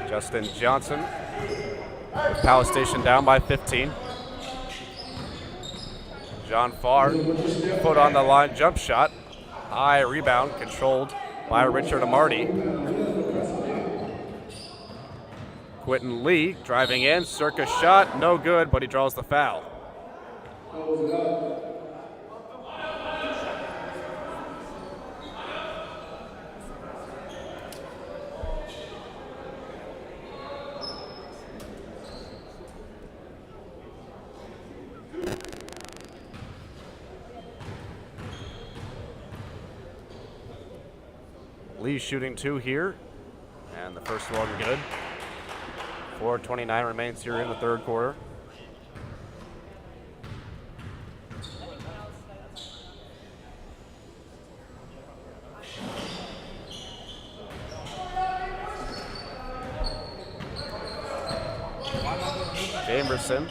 Justin Johnson. Palace Station down by 15. John Farr, foot on the line, jump shot. High rebound, controlled by Richard Amarty. Quentin Lee driving in, circus shot, no good, but he draws the foul. Lee shooting 2 here, and the first one good. 4:29 remains here in the third quarter. Jamerson.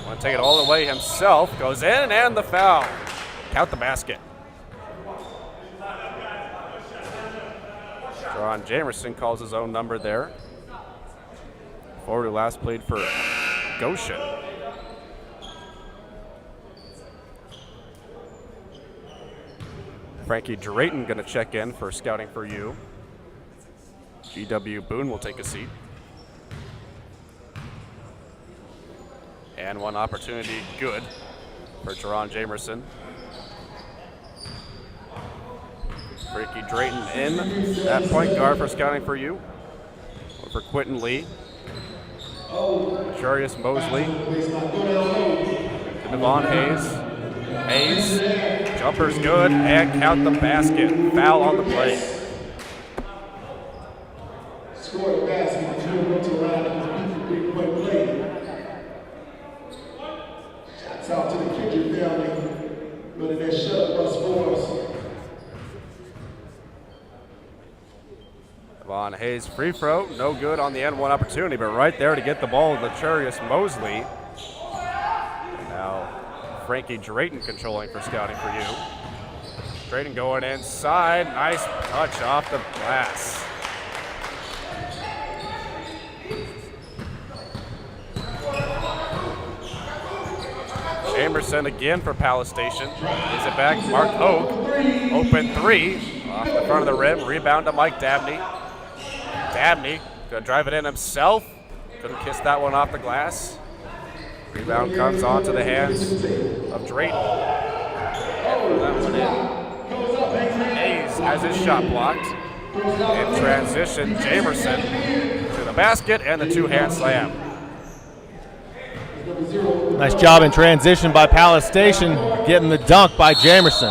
Want to take it all the way himself, goes in, and the foul. Count the basket. Ron Jamerson calls his own number there. Forward who last played for Goshen. Frankie Drayton going to check in for scouting for you. GW Boone will take a seat. And one opportunity good for Teron Jamerson. Frankie Drayton in at point guard for scouting for you. For Quentin Lee. Charius Mosley. To Devon Hayes. Hayes. Jumper's good and count the basket. Foul on the play. Score the basket. Shouts out to the Kitchen family. Running that shut bus for us. Devon Hayes free throw, no good on the N1 opportunity, but right there to get the ball, Lacharius Mosley. And now Frankie Drayton controlling for scouting for you. Drayton going inside, nice touch off the glass. Jamerson again for Palace Station. Gives it back, Mark Hogue, open three, off the front of the rim, rebound to Mike Dabney. Dabney gonna drive it in himself, couldn't kiss that one off the glass. Rebound comes onto the hands of Drayton. That one in. Hayes has his shot blocked. In transition, Jamerson to the basket and the two-hand slam. Nice job in transition by Palace Station, getting the dunk by Jamerson.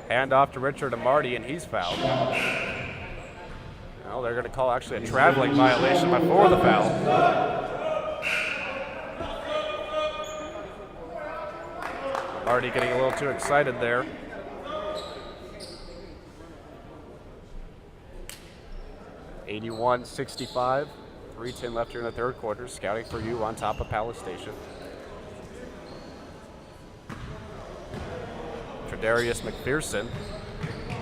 Hand off to Richard Amarty, and he's fouled. Well, they're going to call actually a traveling violation before the foul. Amarty getting a little too excited there. (81-65). 3:10 left here in the third quarter. Scouting for you on top of Palace Station. Tredarius McPherson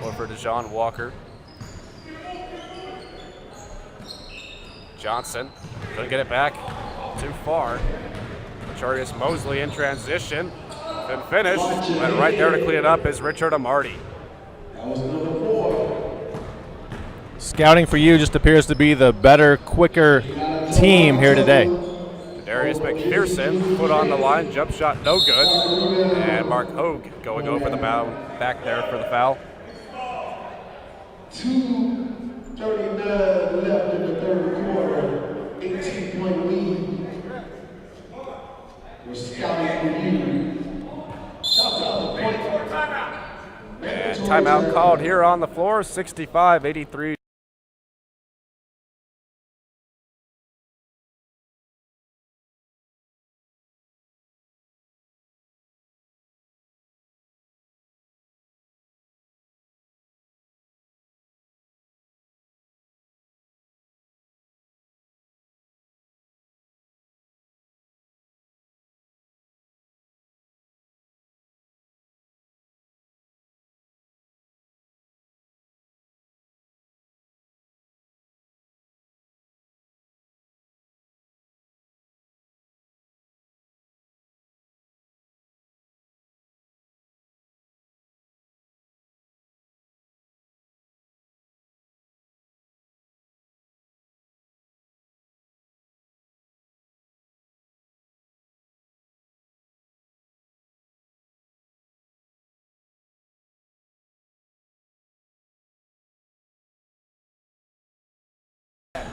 over to John Walker. Johnson couldn't get it back. Too far. Lacharius Mosley in transition. Couldn't finish. But right there to clean it up is Richard Amarty. Scouting for you just appears to be the better, quicker team here today. Darius McPherson, foot on the line, jump shot no good. And Mark Hogue going over the back there for the foul. 2:39 left in the third quarter, 18-point lead. We're scouting for you. Shout out the point. And timeout called here on the floor, 65-83.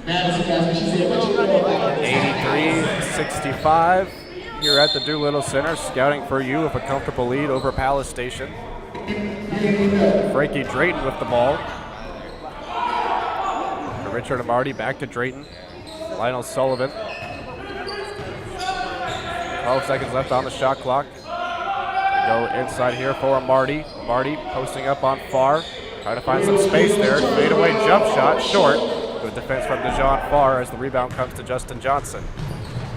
Madison, guys, what she said, what you know? 83-65 here at the Doolittle Center. Scouting for you with a comfortable lead over Palace Station. Frankie Drayton with the ball. To Richard Amarty, back to Drayton. Lionel Sullivan. 12 seconds left on the shot clock. We go inside here for Amarty. Amarty posting up on Farr. Trying to find some space there. Fadeaway jump shot, short. Good defense from DeJohn Farr as the rebound comes to Justin Johnson.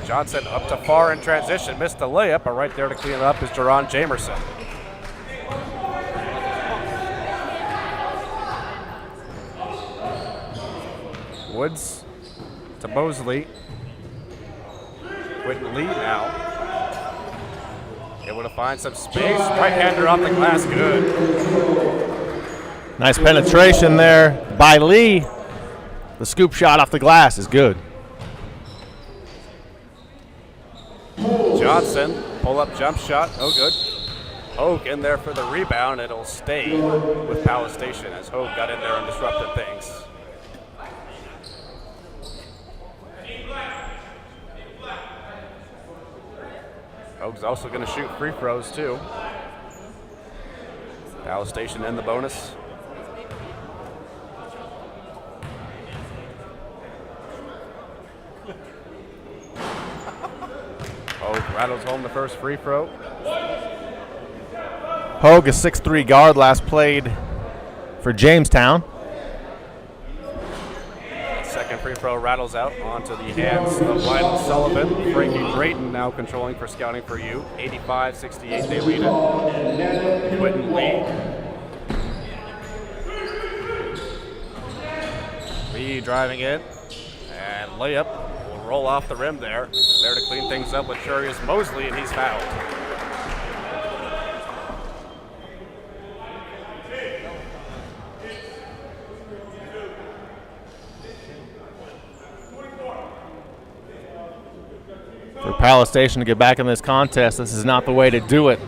Johnson up to Farr in transition. Missed the layup, but right there to clean it up is Jerron Jamerson. Woods to Mosley. Quentin Lee now. Able to find some space. Right-hander off the glass, good. Nice penetration there by Lee. The scoop shot off the glass is good. Johnson, pull-up jump shot, no good. Hogue in there for the rebound. It'll stay with Palace Station as Hogue got in there and disrupted things. Hogue's also going to shoot free throws too. Palace Station in the bonus. Hogue rattles home the first free throw. Hogue, a 6'3" guard, last played for Jamestown. free throw rattles out onto the hands of Lionel Sullivan. Frankie Drayton now controlling for Scouting for You. 85-68, they lead it. Quentin Lee. Lee driving in, and layup will roll off the rim there. There to clean things up with Luxurious Mosley, and he's fouled. For Palace Station to get back in this contest, this is not the way to do it.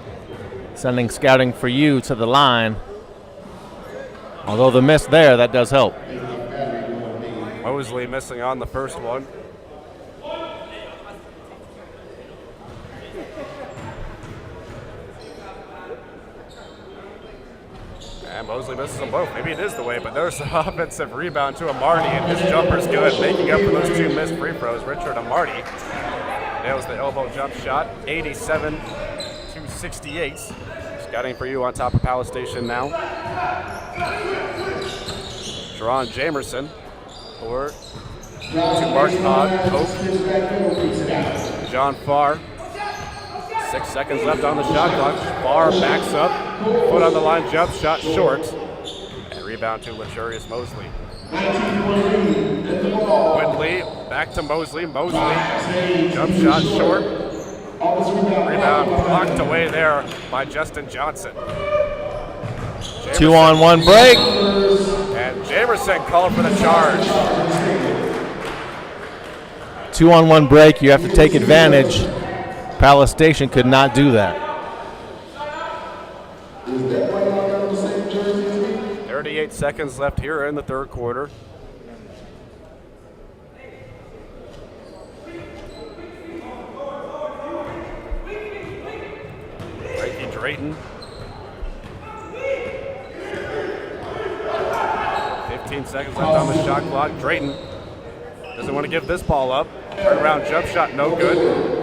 Sending Scouting for You to the line. Although the miss there, that does help. Mosley missing on the first one. And Mosley misses them both. Maybe it is the way, but there's an offensive rebound to Amarty, and his jumper's good. Making up for those two missed free throws, Richard Amarty nails the elbow jump shot, 87-68. Scouting for You on top of Palace Station now. Jerron Jamerson or to Mark Todd, Oak, John Farr. 6 seconds left on the shot clock. Farr backs up, foot on the line, jump shot short, and rebound to Luxurious Mosley. Whitley back to Mosley. Mosley, jump shot short. Rebound blocked away there by Justin Johnson. Jamerson. 2-on-1 break. And Jamerson called for the charge. 2-on-1 break, you have to take advantage. Palace Station could not do that. 38 seconds left here in the third quarter. Frankie Drayton. 15 seconds left on the shot clock. Drayton doesn't want to give this ball up. Turnaround jump shot, no good.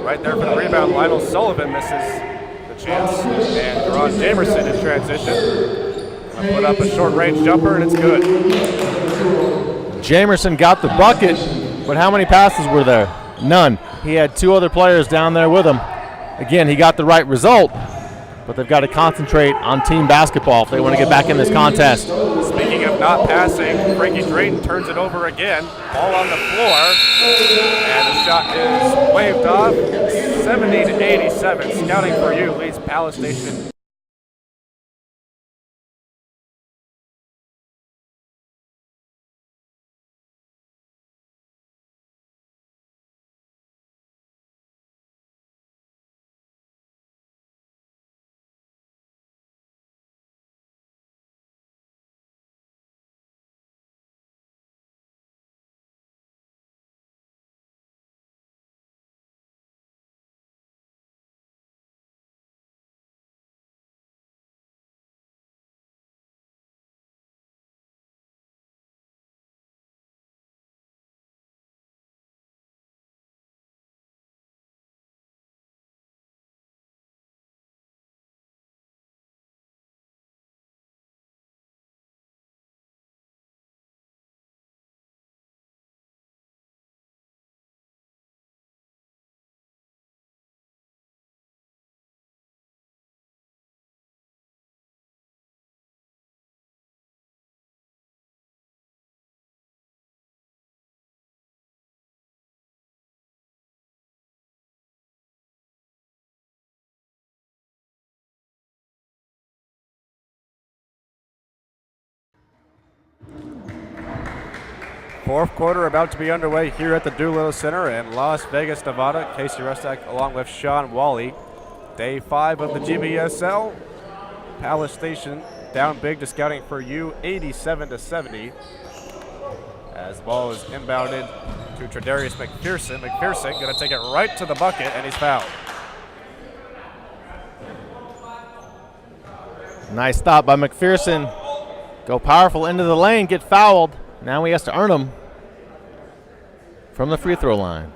Right there for the rebound. Lionel Sullivan misses the chance. And Jerron Jamerson in transition. Gonna put up a short range jumper, and it's good. Jamerson got the bucket, but how many passes were there? None. He had two other players down there with him. Again, he got the right result, but they've got to concentrate on team basketball if they want to get back in this contest. Speaking of not passing, Frankie Drayton turns it over again. Ball on the floor, and the shot is waved off. 70-87. Scouting for You leads Palace Station. Fourth quarter about to be underway here at the Doolittle Center in Las Vegas, Nevada. Casey Rustak along with Sean Wally. Day 5 of the GBSL. Palace Station down big to Scouting for You, 87-70. As the ball is inbounded to Tredarius McPherson. McPherson going to take it right to the bucket, and he's fouled. Nice stop by McPherson. Go powerful into the lane, get fouled. Now he has to earn them from the free throw line.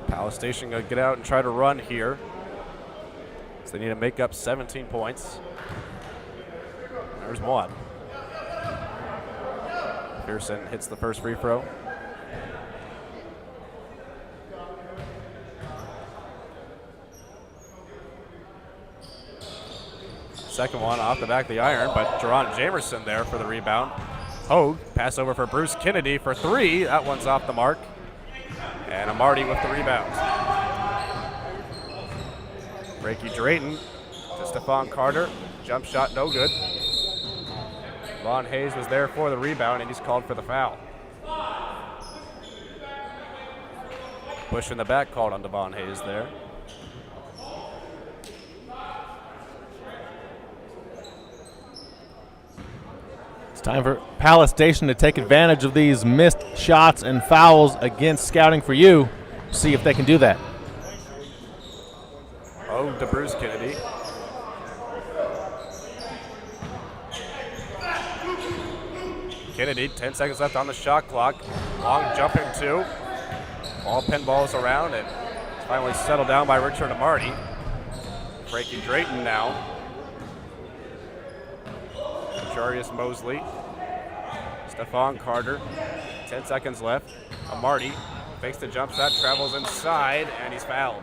Palace Station going to get out and try to run here. So they need to make up 17 points. There's one. Pearson hits the first free throw. Second one off the back of the iron, but Jerron Jamerson there for the rebound. Hogue, pass over for Bruce Kennedy for three. That one's off the mark. And Amarty with the rebound. Frankie Drayton to Stephon Carter. Jump shot, no good. Devon Hayes was there for the rebound, and he's called for the foul. Push in the back called on Devon Hayes there. It's time for Palace Station to take advantage of these missed shots and fouls against Scouting for You. See if they can do that. Oh, to Bruce Kennedy. Kennedy, 10 seconds left on the shot clock. Long jumping two. All pinballs around, and it's finally settled down by Richard Amarty. Frankie Drayton now. Jarius Mosley. Stephon Carter. 10 seconds left. Amarty fakes the jump shot, travels inside, and he's fouled.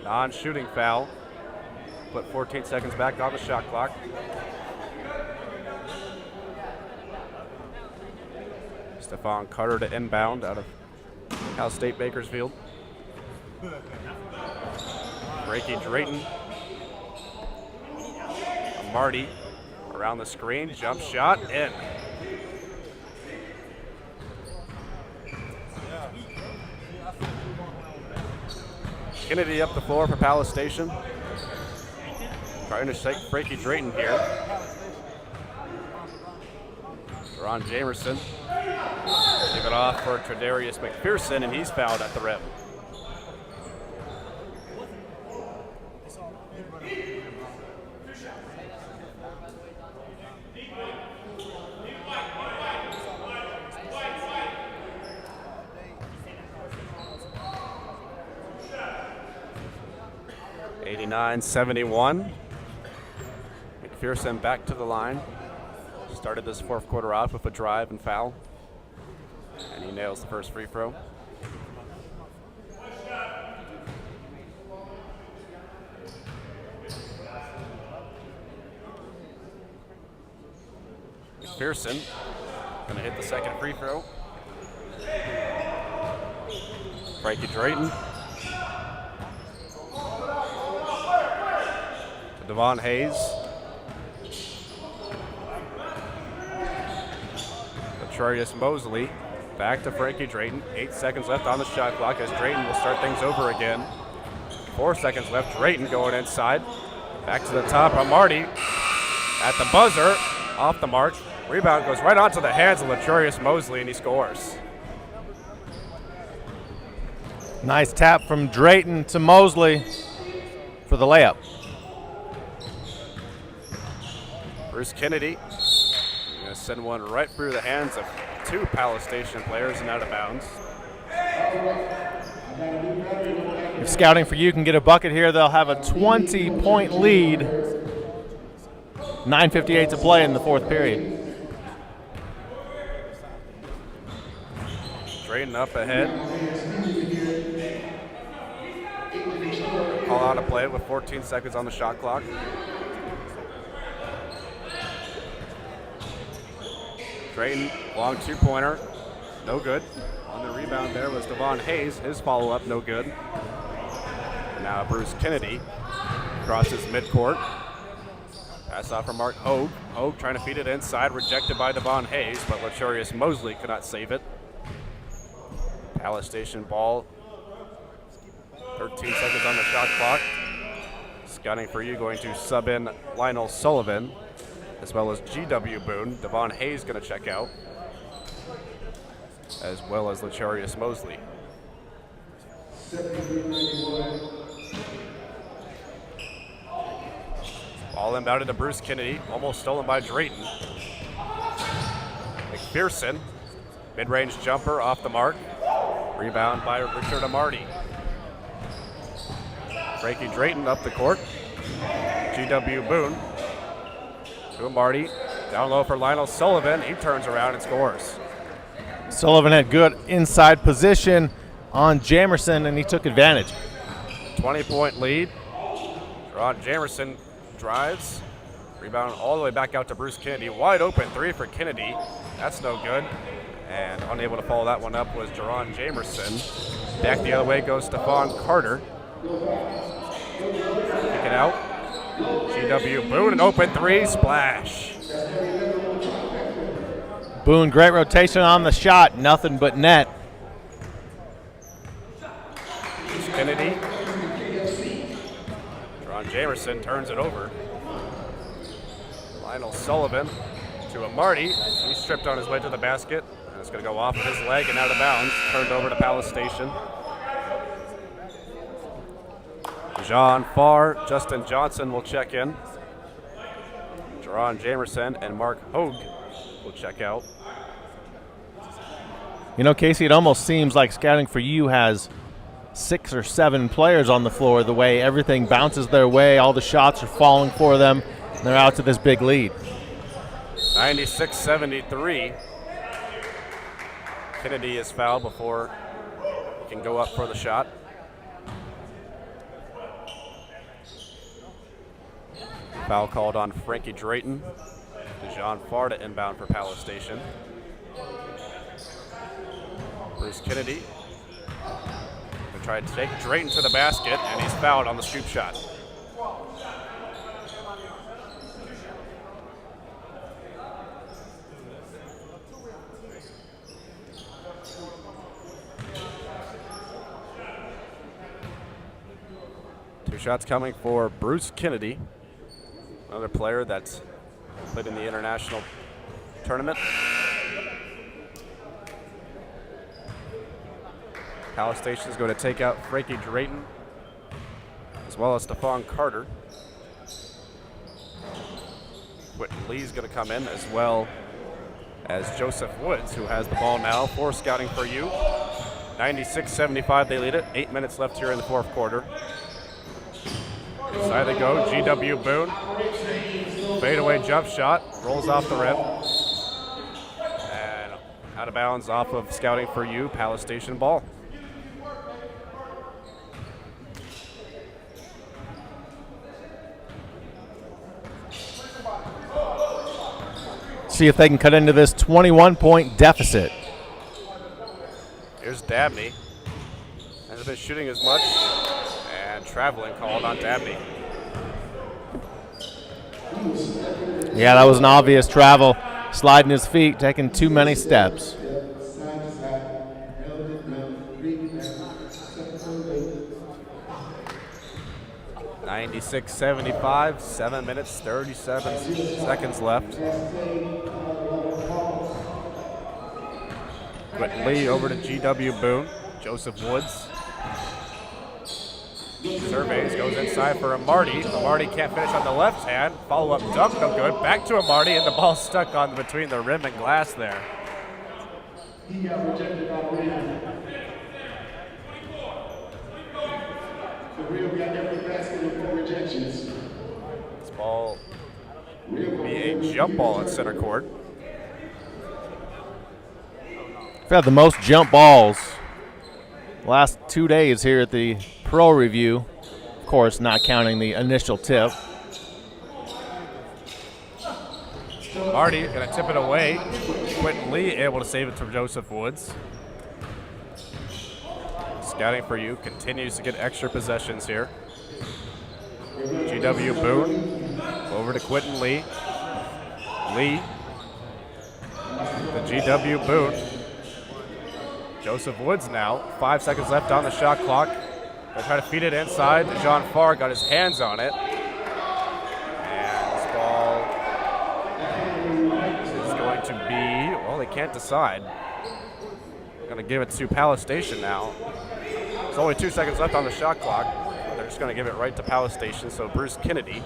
Non-shooting foul. Put 14 seconds back on the shot clock. Stephon Carter to inbound out of Cal State Bakersfield. Frankie Drayton. Amarty around the screen, jump shot, in. Kennedy up the floor for Palace Station. Trying to shake Frankie Drayton here. Ron Jamerson. Give it off for Tredarius McPherson, and he's fouled at the rim. (89-71). McPherson back to the line. Started this fourth quarter off with a drive and foul. And he nails the first free throw. McPherson gonna hit the second free throw. Frankie Drayton. To Devon Hayes. Jarius Mosley. Back to Frankie Drayton. 8 seconds left on the shot clock as Drayton will start things over again. 4 seconds left. Drayton going inside. Back to the top. Amarty at the buzzer. Off the mark. Rebound goes right onto the hands of Jarius Mosley, and he scores. Nice tap from Drayton to Mosley for the layup. Bruce Kennedy going to send one right through the hands of two Palace Station players and out of bounds. If Scouting for You can get a bucket here, they'll have a 20-point lead. 9:58 to play in the fourth period. Drayton up ahead. Call out a play with 14 seconds on the shot clock. Drayton, long two-pointer, no good. On the rebound there was Devon Hayes. His follow-up, no good. And now Bruce Kennedy crosses midcourt. Pass off from Mark Hogue. Hogue trying to feed it inside, rejected by Devon Hayes, but Jarius Mosley could not save it. Palace Station ball. 13 seconds on the shot clock. Scouting for You going to sub in Lionel Sullivan, as well as G.W. Boone. Devon Hayes going to check out, as well as Jarius Mosley. Ball inbounded to Bruce Kennedy, almost stolen by Drayton. McPherson, mid-range jumper off the mark. Rebound by Richard Amarty. Frankie Drayton up the court. GW Boone to Marty. Down low for Lionel Sullivan. He turns around and scores. Sullivan had good inside position on Jamerson, and he took advantage. 20-point lead. Ron Jamerson drives. Rebound all the way back out to Bruce Kennedy. Wide open three for Kennedy. That's no good. And unable to follow that one up was Jerron Jamerson. Back the other way goes Stephon Carter. Kick it out. GW Boone, an open three, splash. Boone, great rotation on the shot, nothing but net. Bruce Kennedy. Jerron Jamerson turns it over. Lionel Sullivan to a Marty. He stripped on his way to the basket. And it's going to go off of his leg and out of bounds. Turned over to Palace Station. Jean Farr, Justin Johnson will check in. Jerron Jamerson and Mark Hogue will check out. You know, Casey, it almost seems like Scouting for You has 6 or 7 players on the floor, the way everything bounces their way, all the shots are falling for them, and they're out to this big lead. 96-73. Kennedy is fouled before he can go up for the shot. Foul called on Frankie Drayton. Jean Farr to inbound for Palace Station. Bruce Kennedy will try to take Drayton to the basket, and he's fouled on the scoop shot. Two shots coming for Bruce Kennedy, another player that's played in the international tournament. Palace Station is going to take out Frankie Drayton as well as Stephon Carter. Quentin Lee's going to come in as well as Joseph Woods, who has the ball now for Scouting for You. 96-75 they lead it. 8 minutes left here in the fourth quarter. Inside they go, GW Boone. Fadeaway jump shot, rolls off the rim. And out of bounds off of Scouting for You, Palace Station ball. See if they can cut into this 21-point deficit. Here's Dabney. Hasn't been shooting as much. And traveling called on Dabney. Yeah, that was an obvious travel. Sliding his feet, taking too many steps. 96-75, 7 minutes, 37 seconds left. Quentin Lee over to GW Boone. Joseph Woods. Surveys, goes inside for Amarty. Amarty can't finish on the left hand. Follow-up dunk, no good. Back to Amarty, and the ball stuck on between the rim and glass there. He got rejected by Rio. The Rio got every basket with 4 rejections. This ball will be a jump ball in center court. We've had the most jump balls last 2 days here at the Pro Review. Of course, not counting the initial tip. Marty gonna tip it away. Quentin Lee able to save it to Joseph Woods. Scouting for You continues to get extra possessions here. GW Boone over to Quentin Lee. Lee to GW Boone. Joseph Woods now. 5 seconds left on the shot clock. They try to feed it inside. Jean Farr got his hands on it. And this ball is going to be, well, they can't decide. They're going to give it to Palace Station now. There's only 2 seconds left on the shot clock. They're just going to give it right to Palace Station. So Bruce Kennedy.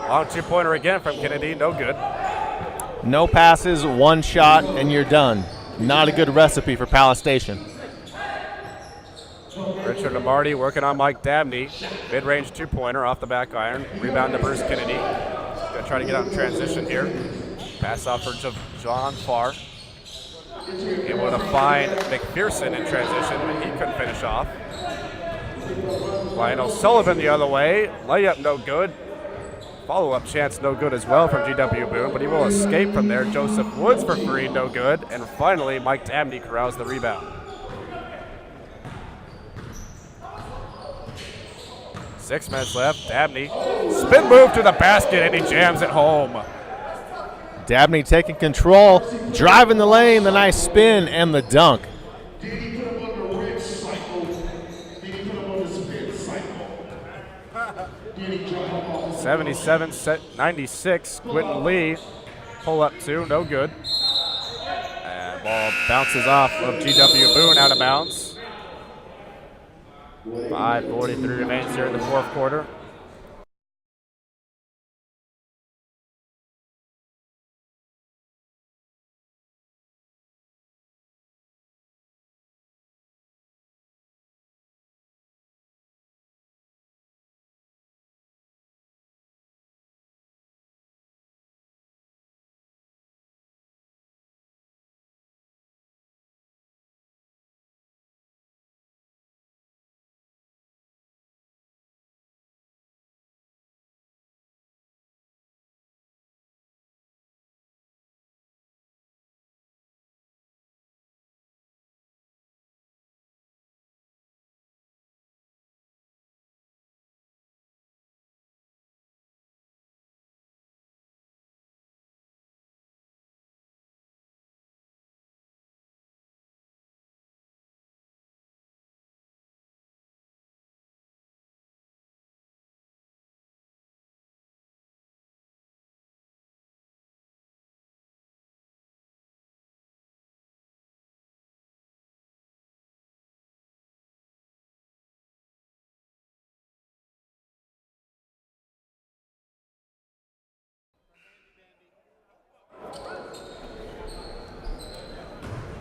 Long two-pointer again from Kennedy. No good. No passes, 1 shot, and you're done. Not a good recipe for Palace Station. Richard Lombardi working on Mike Dabney. Mid-range two-pointer off the back iron. Rebound to Bruce Kennedy. Gonna try to get out in transition here. Pass off for John Farr. Able to find McPherson in transition, but he couldn't finish off. Lionel Sullivan the other way. Layup no good. Follow-up chance no good as well from GW Boone, but he will escape from there. Joseph Woods for three, no good. And finally, Mike Dabney corrals the rebound. 6 minutes left. Dabney, spin move to the basket, and he jams it home. Dabney taking control, driving the lane, the nice spin, and the dunk. Did he put him on the red cycle? Did he put him on the spin cycle? Did he drop him off? 77-96. Quentin Lee, pull up two, no good. And ball bounces off of GW Boone out of bounds. 5:43 remains here in the fourth quarter.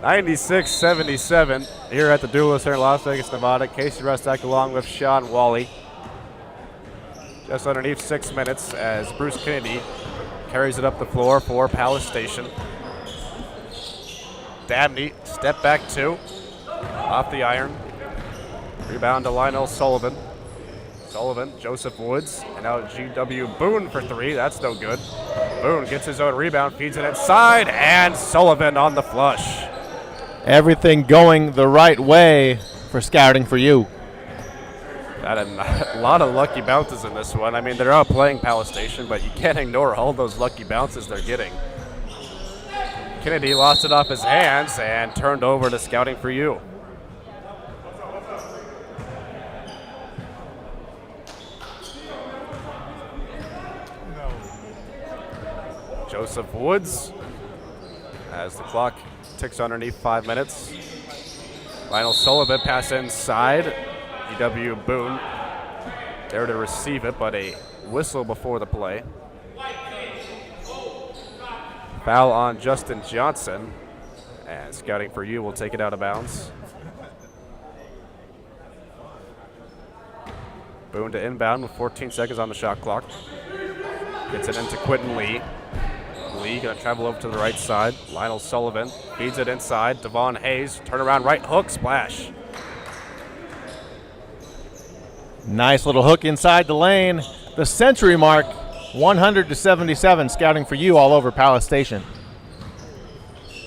(96-77) here at the Duelist here in Las Vegas, Nevada. Casey Rustak along with Sean Wally. Just underneath 6 minutes as Bruce Kennedy carries it up the floor for Palace Station. Dabney, step back two, off the iron. Rebound to Lionel Sullivan. Sullivan, Joseph Woods, and now GW Boone for three. That's no good. Boone gets his own rebound, feeds it inside, and Sullivan on the flush. Everything going the right way for Scouting for You. Got a lot of lucky bounces in this one. I mean, they're outplaying Palace Station, but you can't ignore all those lucky bounces they're getting. Kennedy lost it off his hands and turned over to Scouting for You. Joseph Woods, as the clock ticks underneath 5 minutes. Lionel Sullivan pass inside. GW Boone there to receive it, but a whistle before the play. Foul on Justin Johnson, and Scouting for You will take it out of bounds. Boone to inbound with 14 seconds on the shot clock. Gets it into Quentin Lee. Lee gonna travel over to the right side. Lionel Sullivan feeds it inside. Devon Hayes, turnaround right hook, splash. Nice little hook inside the lane. The century mark, 100-77, Scouting for You all over Palace Station.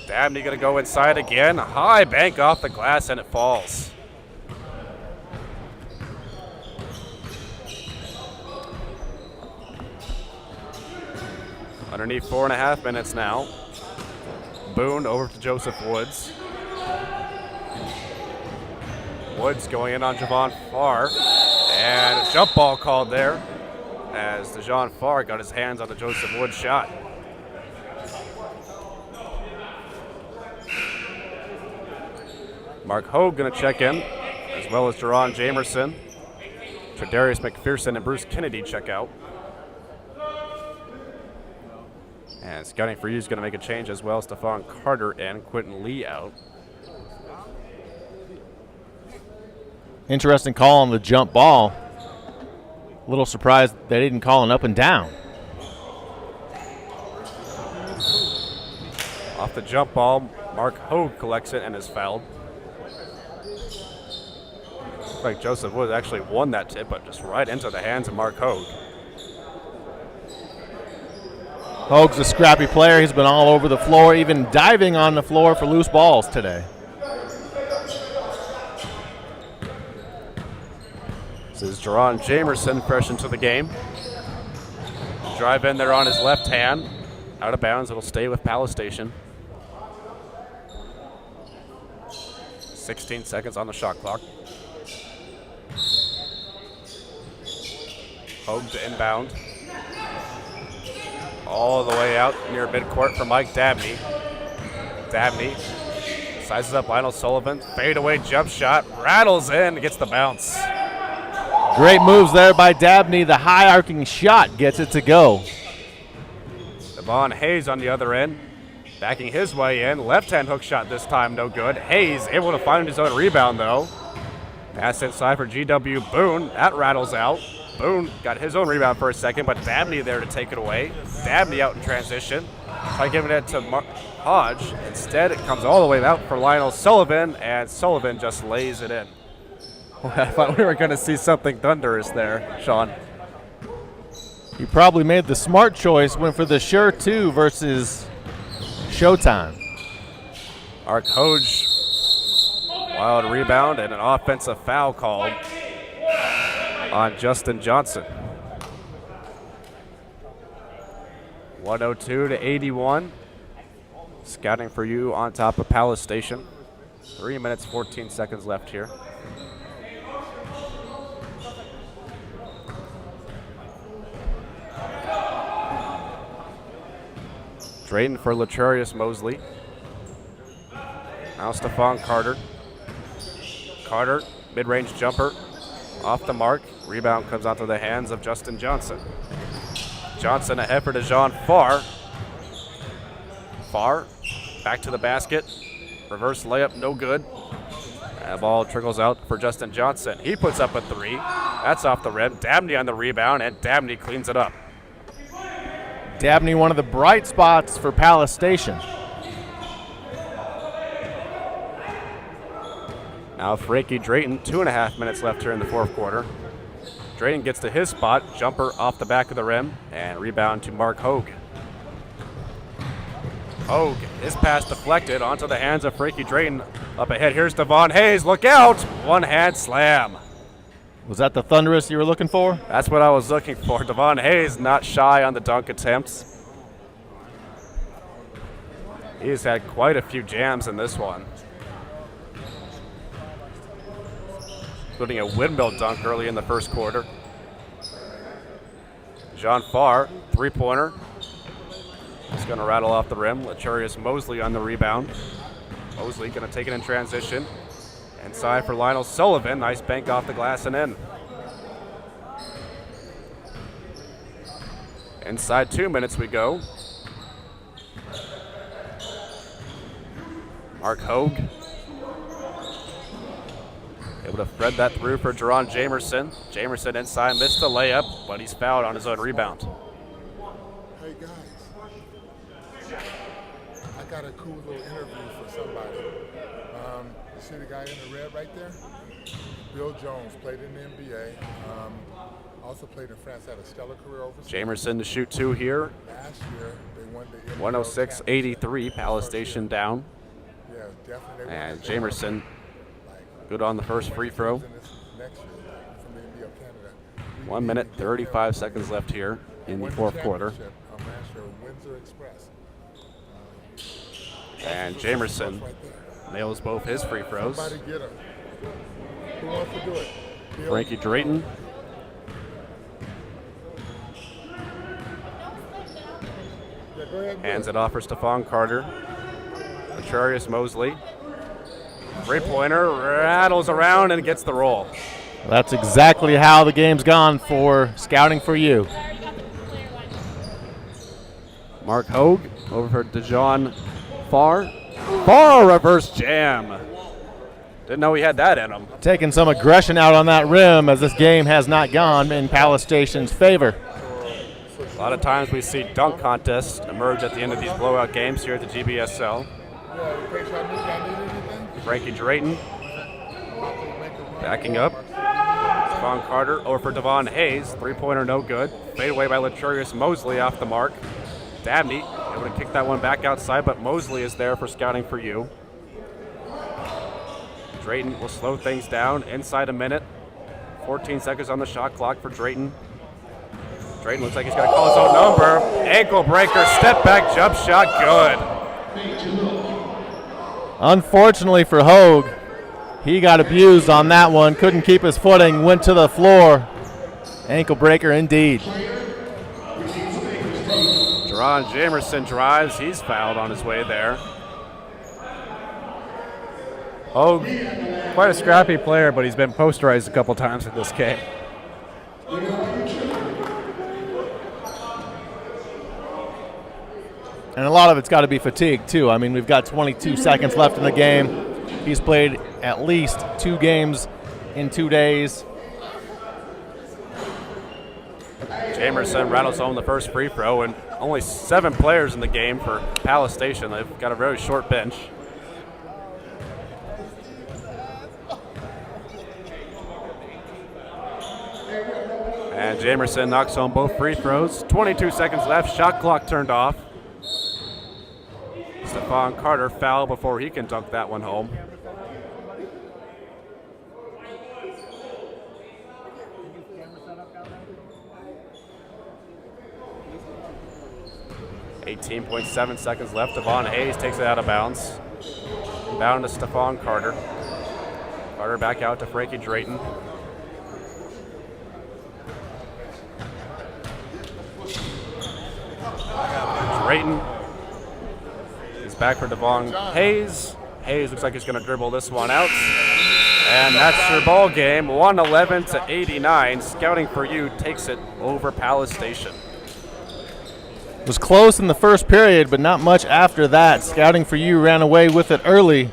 Dabney gonna go inside again. High bank off the glass and it falls. Underneath 4.5 minutes now. Boone over to Joseph Woods. Woods going in on Javon Farr. And a jump ball called there as Dejan Farr got his hands on the Joseph Woods shot. Mark Hogue gonna check in, as well as Jerron Jamerson. Tredarius McPherson and Bruce Kennedy check out. And Scouting for You is going to make a change as well. Stephon Carter and Quentin Lee out. Interesting call on the jump ball. A little surprised they didn't call an up and down. Off the jump ball, Mark Hogue collects it and is fouled. Looks like Joseph Woods actually won that tip, but just right into the hands of Mark Hogue. Hogue's a scrappy player. He's been all over the floor, even diving on the floor for loose balls today. This is Jerron Jamerson, fresh into the game. Drive in there on his left hand. Out of bounds, it'll stay with Palace Station. 16 seconds on the shot clock. Hogue to inbound. All the way out near midcourt for Mike Dabney. Dabney sizes up Lionel Sullivan. Fadeaway jump shot. Rattles in. Gets the bounce. Great moves there by Dabney. The high arcing shot gets it to go. Devon Hayes on the other end. Backing his way in. Left-hand hook shot this time. No good. Hayes able to find his own rebound, though. Pass inside for GW Boone. That rattles out. Boone got his own rebound for a second, but Dabney there to take it away. Dabney out in transition. Try giving it to Hodge. Instead, it comes all the way out for Lionel Sullivan, and Sullivan just lays it in. I thought we were going to see something thunderous there, Sean. He probably made the smart choice, went for the sure two versus Showtime. Mark Hodge, wild rebound and an offensive foul called on Justin Johnson. 102 to 81. Scouting for you on top of Palace Station. 3 minutes, 14 seconds left here. Drayton for Latrarius Mosley. Now Stephon Carter. Carter, mid-range jumper, off the mark. Rebound comes onto the hands of Justin Johnson. Johnson ahead for DeJean Farr. Farr back to the basket. Reverse layup, no good. That ball trickles out for Justin Johnson. He puts up a three. That's off the rim. Dabney on the rebound, and Dabney cleans it up. Dabney, one of the bright spots for Palace Station. Now Frankie Drayton, 2.5 minutes left here in the fourth quarter. Drayton gets to his spot, jumper off the back of the rim, and rebound to Mark Hogue. Hogue, his pass deflected onto the hands of Frankie Drayton. Up ahead, here's Devon Hayes, look out! One hand slam. Was that the thunderous you were looking for? That's what I was looking for. Devon Hayes not shy on the dunk attempts. He's had quite a few jams in this one, including a windmill dunk early in the first quarter. Jean Farr, three-pointer. He's going to rattle off the rim. Latrarius Mosley on the rebound. Mosley going to take it in transition. Inside for Lionel Sullivan. Nice bank off the glass and in. Inside 2 minutes we go. Mark Hogue able to thread that through for Jerron Jamerson. Jamerson inside, missed the layup, but he's fouled on his own rebound. Hey guys, I got a cool little interview for somebody. You see the guy in the red right there? Bill Jones, played in the NBA. Also played in France, had a stellar career overseas. Jamerson to shoot two here. Last year, they won the 106-83, Palace Station down. Yeah, definitely. And Jamerson good on the first free throw. Next year, from the NBA of Canada. 1 minute, 35 seconds left here in the fourth quarter. Last year, Windsor Express. And Jamerson nails both his free throws. Somebody get him. Who wants to do it? Bill? Frankie Drayton. Yeah, go ahead and do Hands it off for Stephon Carter. Latrarius Mosley. Three-pointer, rattles around and gets the roll. That's exactly how the game's gone for scouting for you. Mark Hogue over for DeJean Farr. Farr reverse jam. Didn't know he had that in him. Taking some aggression out on that rim as this game has not gone in Palace Station's favor. A lot of times we see dunk contests emerge at the end of these blowout games here at the GBSL. Frankie Drayton backing up. Stephon Carter over for Devon Hayes. Three-pointer no good. Fade away by Latrius Mosley off the mark. Dabney able to kick that one back outside, but Mosley is there for scouting for you. Drayton will slow things down inside a minute. 14 seconds on the shot clock for Drayton. Drayton looks like he's going to call his own number. Ankle breaker, step back, jump shot, good. Unfortunately for Hogue, he got abused on that one. Couldn't keep his footing, went to the floor. Ankle breaker indeed. Jerron Jamerson drives. He's fouled on his way there. Hogue, quite a scrappy player, but he's been posterized a couple times in this game. And a lot of it's got to be fatigue, too. I mean, we've got 22 seconds left in the game. He's played at least 2 games in 2 days. Jamerson rattles home the first free throw, and only 7 players in the game for Palace Station. They've got a very short bench. And Jamerson knocks home both free throws. 22 seconds left. Shot clock turned off. Stephon Carter fouled before he can dunk that one home. .7 seconds left. Devon Hayes takes it out of bounds. Bound to Stephon Carter. Carter back out to Frankie Drayton. Drayton is back for Devon Hayes. Hayes looks like he's going to dribble this one out. And that's your ball game, 111-89. Scouting for you takes it over Palace Station. It was close in the first period, but not much after that. Scouting for you ran away with it early.